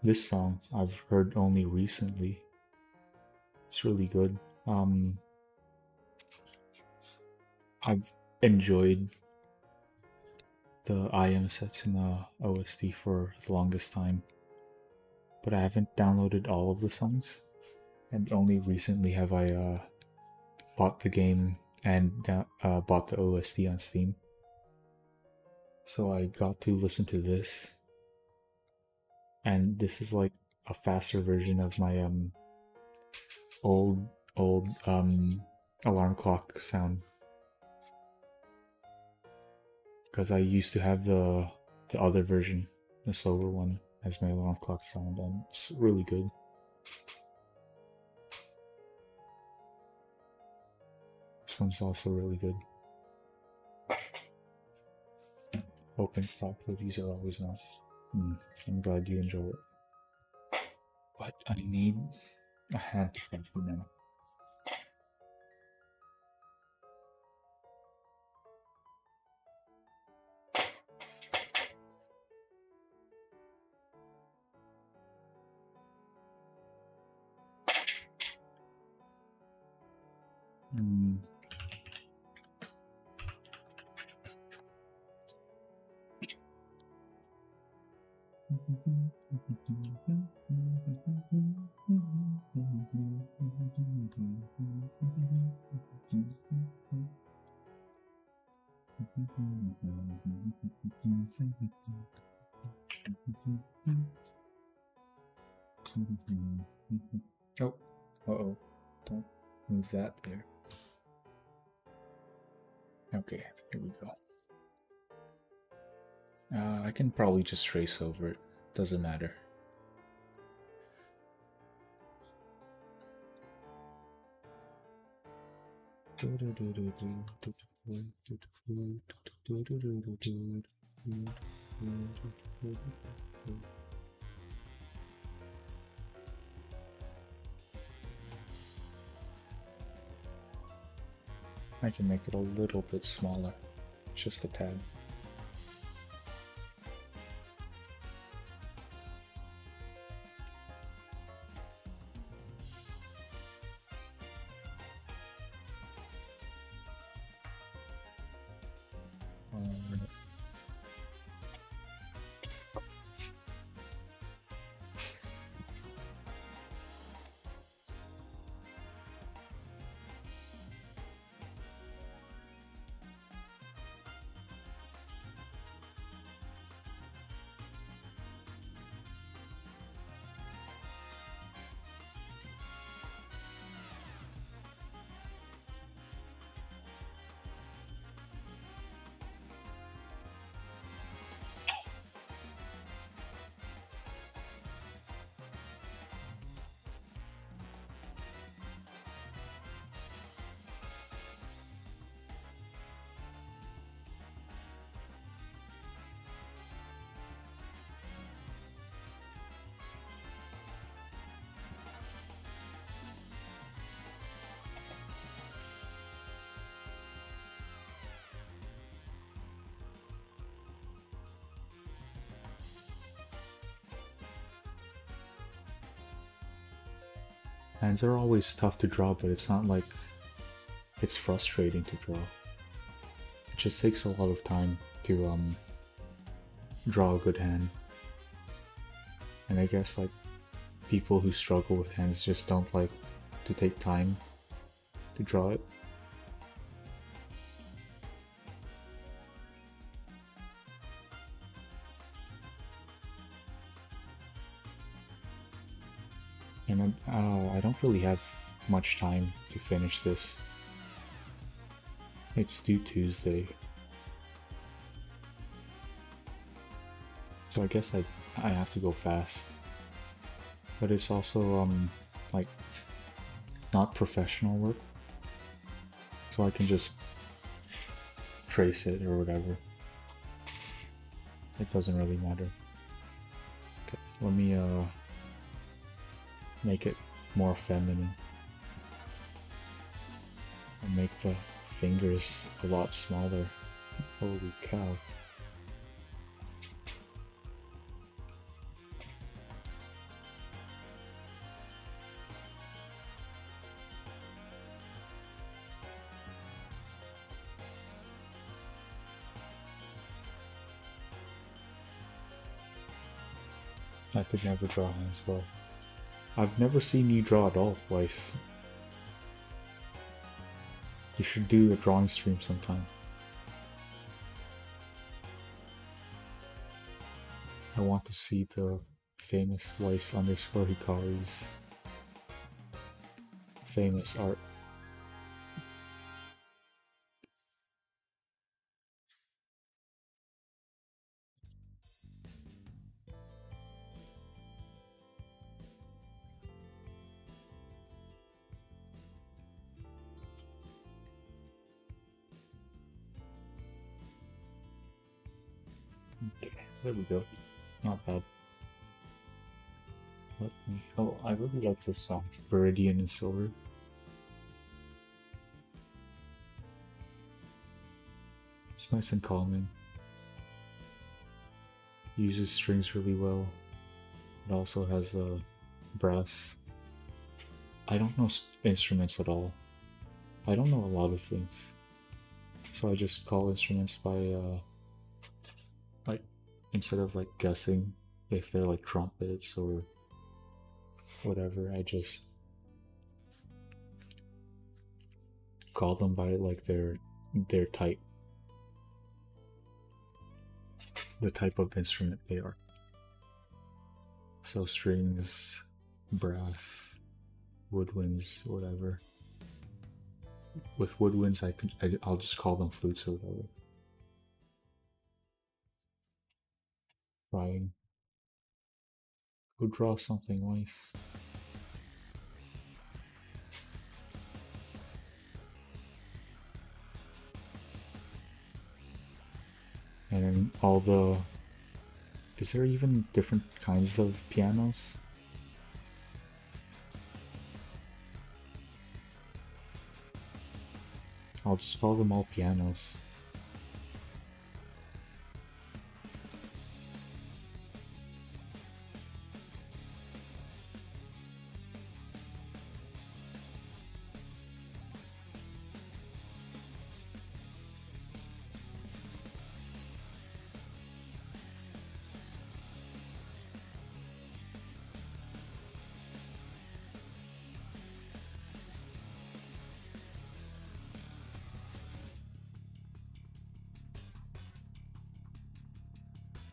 this song I've heard only recently. It's really good. I've enjoyed the IM sets in the OST for the longest time, but I haven't downloaded all of the songs, and only recently have I bought the game and bought the OST on Steam. So I got to listen to this, and this is like a faster version of my old alarm clock sound, because I used to have the other version, the slower one, as my alarm clock sound, and it's really good. This one's also really good. Open thought hoodies are always nice. I'm glad you enjoy it. But I need a hand to help you now. Oh, uh-oh. Don't move that there. Okay, here we go. I can probably just trace over it. Doesn't matter. I can make it a little bit smaller, just a tad. Hands are always tough to draw, but it's not like it's frustrating to draw. It just takes a lot of time to draw a good hand. And I guess like people who struggle with hands just don't like to take time to draw it. And I don't really have much time to finish this. It's due Tuesday. So I guess I have to go fast. But it's also like not professional work. So I can just trace it or whatever. It doesn't really matter. Okay, let me make it more feminine and make the fingers a lot smaller. Holy cow. I could never draw hands well. I've never seen you draw at all, Weiss. You should do a drawing stream sometime. I want to see the famous Weiss _ Hikari's famous art. Okay, there we go. Not bad. Let me. Oh, I really like this song, Viridian and Silver. It's nice and calming. Uses strings really well. It also has brass. I don't know instruments at all. I don't know a lot of things. So I just call instruments by like instead of like guessing if they're like trumpets or whatever, I just call them by like their type, the type of instrument they are. So strings, brass, woodwinds, whatever. With woodwinds, I'll just call them flutes or whatever. Flying. Go draw something, wife. And then all the... Is there even different kinds of pianos? I'll just call them all pianos.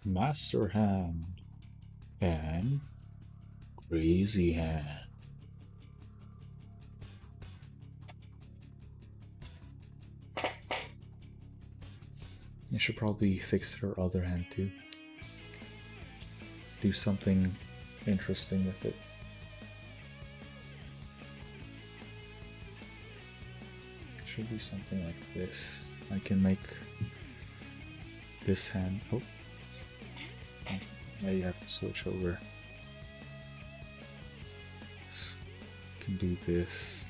Master Hand and Crazy Hand. I should probably fix her other hand too. Do something interesting with it. Should be something like this. I can make this hand. Oh. Now you have to switch over. Can do this.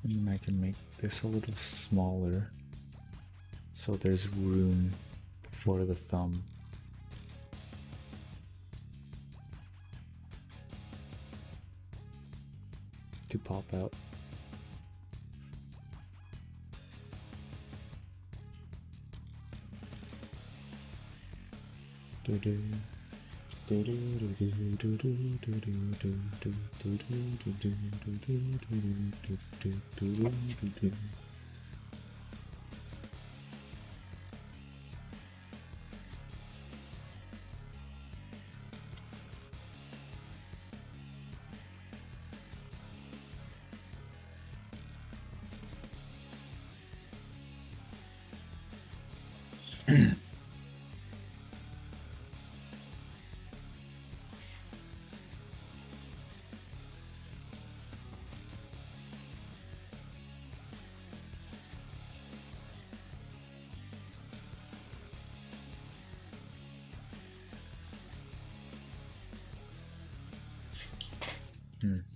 And I can make this a little smaller so there's room for the thumb. To pop out.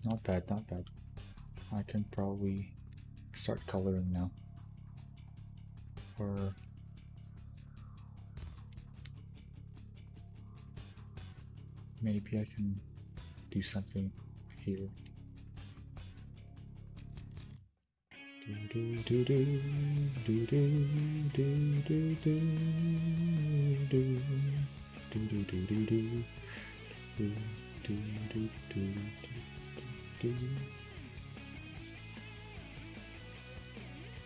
Not bad, not bad. I can probably start coloring now. Or maybe I can do something here.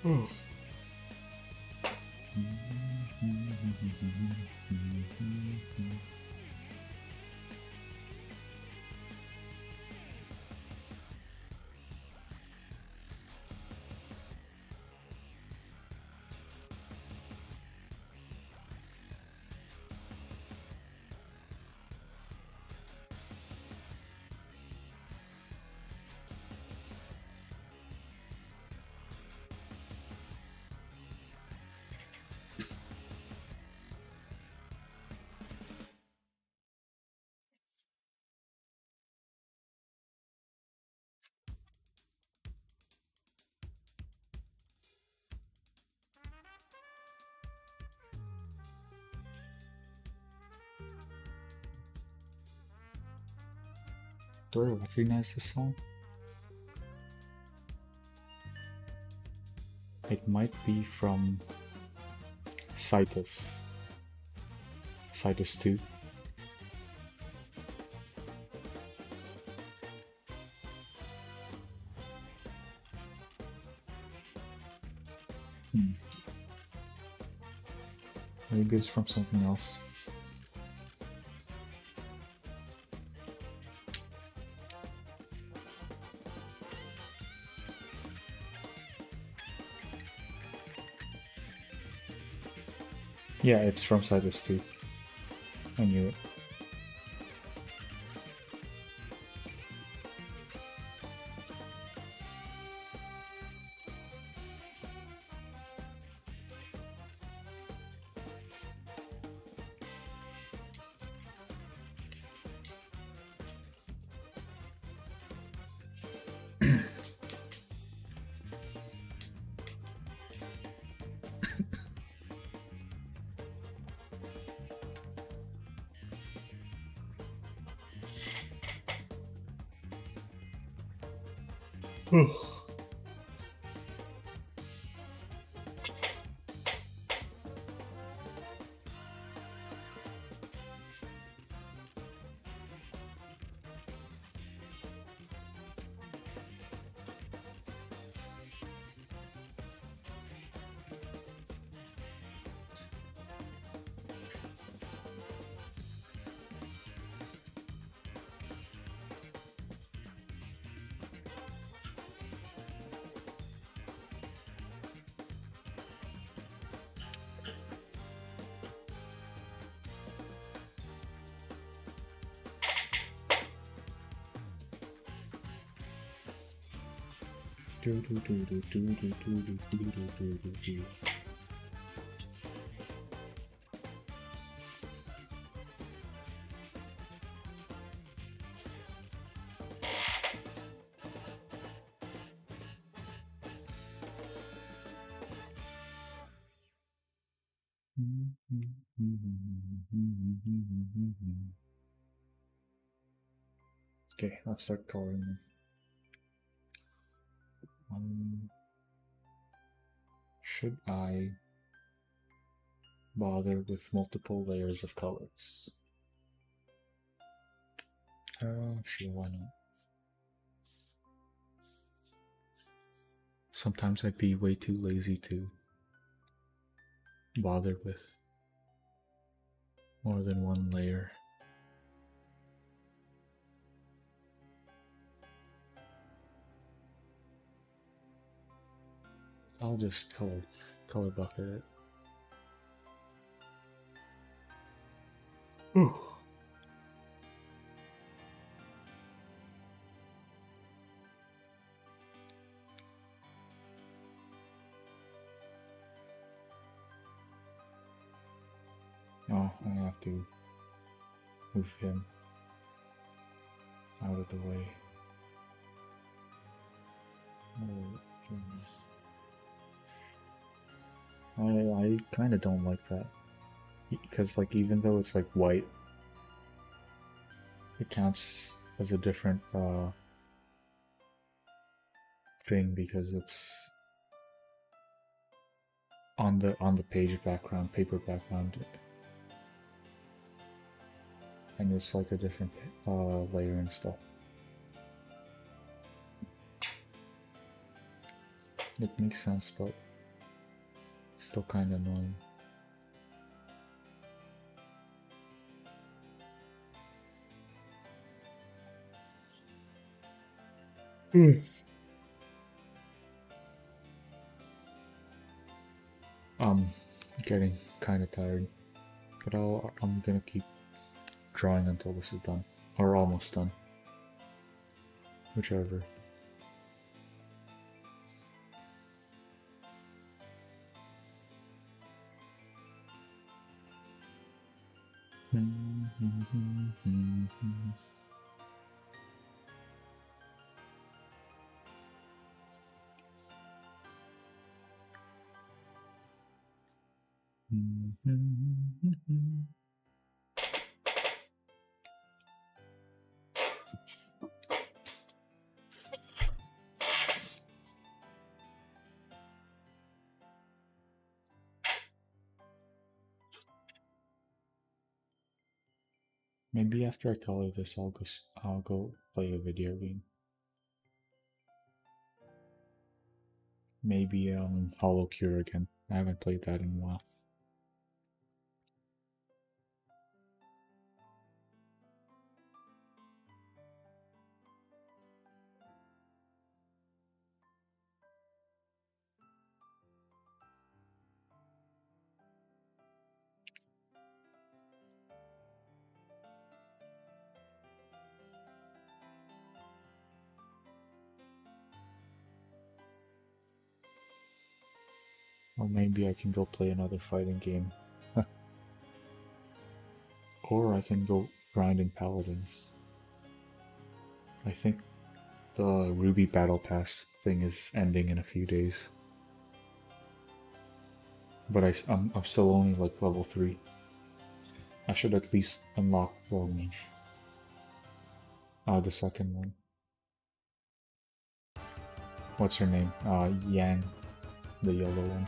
Oh. Do I recognize this song? It might be from Citus. Citus 2. Maybe it's from something else. Yeah, it's from Citus 2. I knew it. Okay, let's start coloring. Should I bother with multiple layers of colors? Sure, why not? Sometimes I'd be way too lazy to bother with more than one layer. I'll just color bucket it. Ooh. Oh, I have to move him out of the way. Oh, goodness. I kind of don't like that, because like even though it's like white, it counts as a different thing because it's on the page background, paper background, and it's like a different layer and stuff. It makes sense, but still kind of annoying. I'm getting kind of tired, but I'm gonna keep drawing until this is done, or almost done, whichever. Maybe after I color this, I'll go play a video game. Maybe Hollow Cure again. I haven't played that in a while. Or maybe I can go play another fighting game. Or I can go grind in Paladins. I think the Ruby Battle Pass thing is ending in a few days. But I'm still only like level 3. I should at least unlock the second one. What's her name? Yang, the yellow one.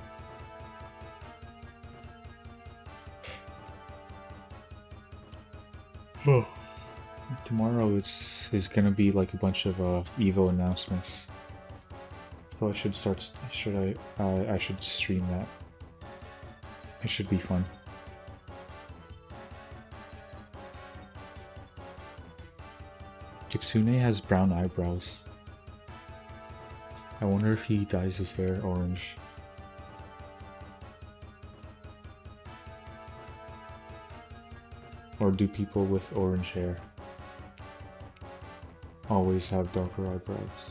Tomorrow is gonna be like a bunch of Evo announcements. So I should start. I should stream that. It should be fun. Kitsune has brown eyebrows. I wonder if he dyes his hair orange. Or do people with orange hair always have darker eyebrows?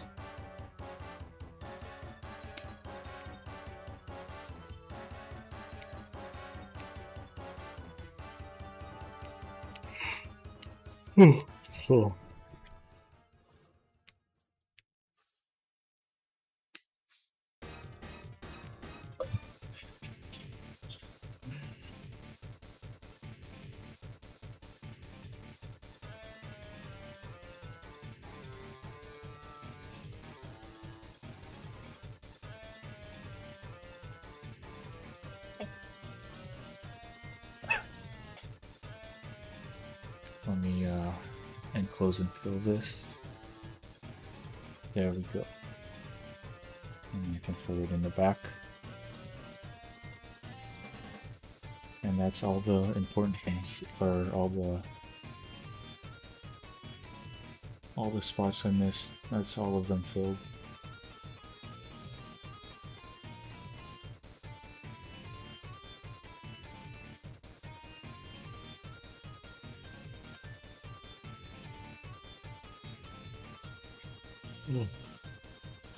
Oh. Let me enclose and fill this. There we go. And I can fill it in the back. And that's all the important things, or all the spots I missed. That's all of them filled.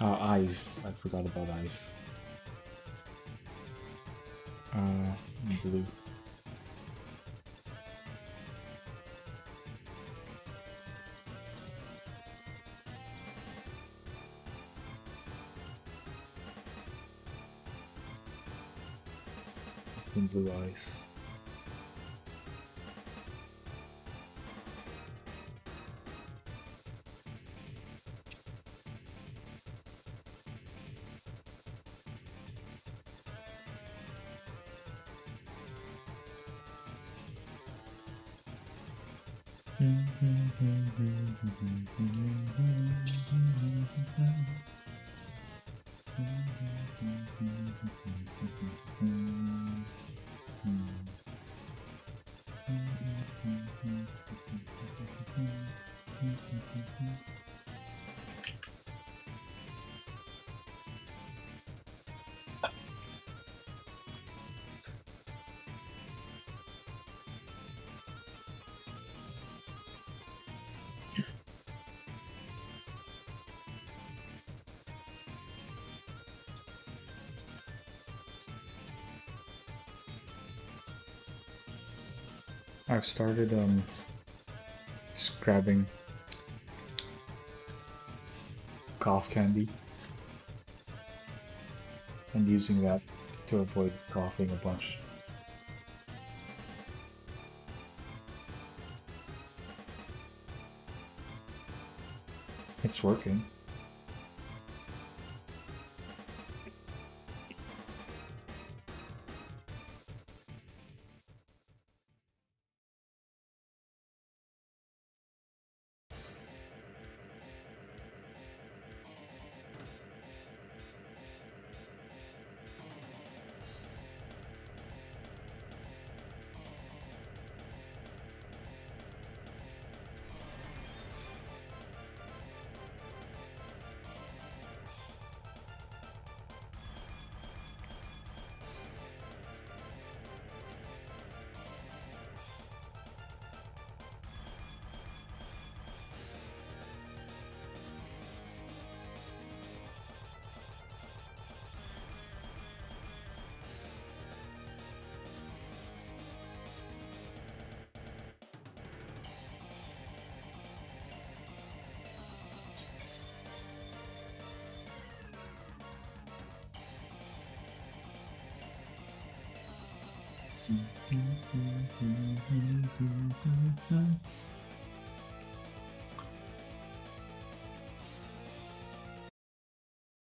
Eyes. I forgot about eyes. Blue. And blue eyes. I've started just grabbing cough candy and using that to avoid coughing a bunch. It's working.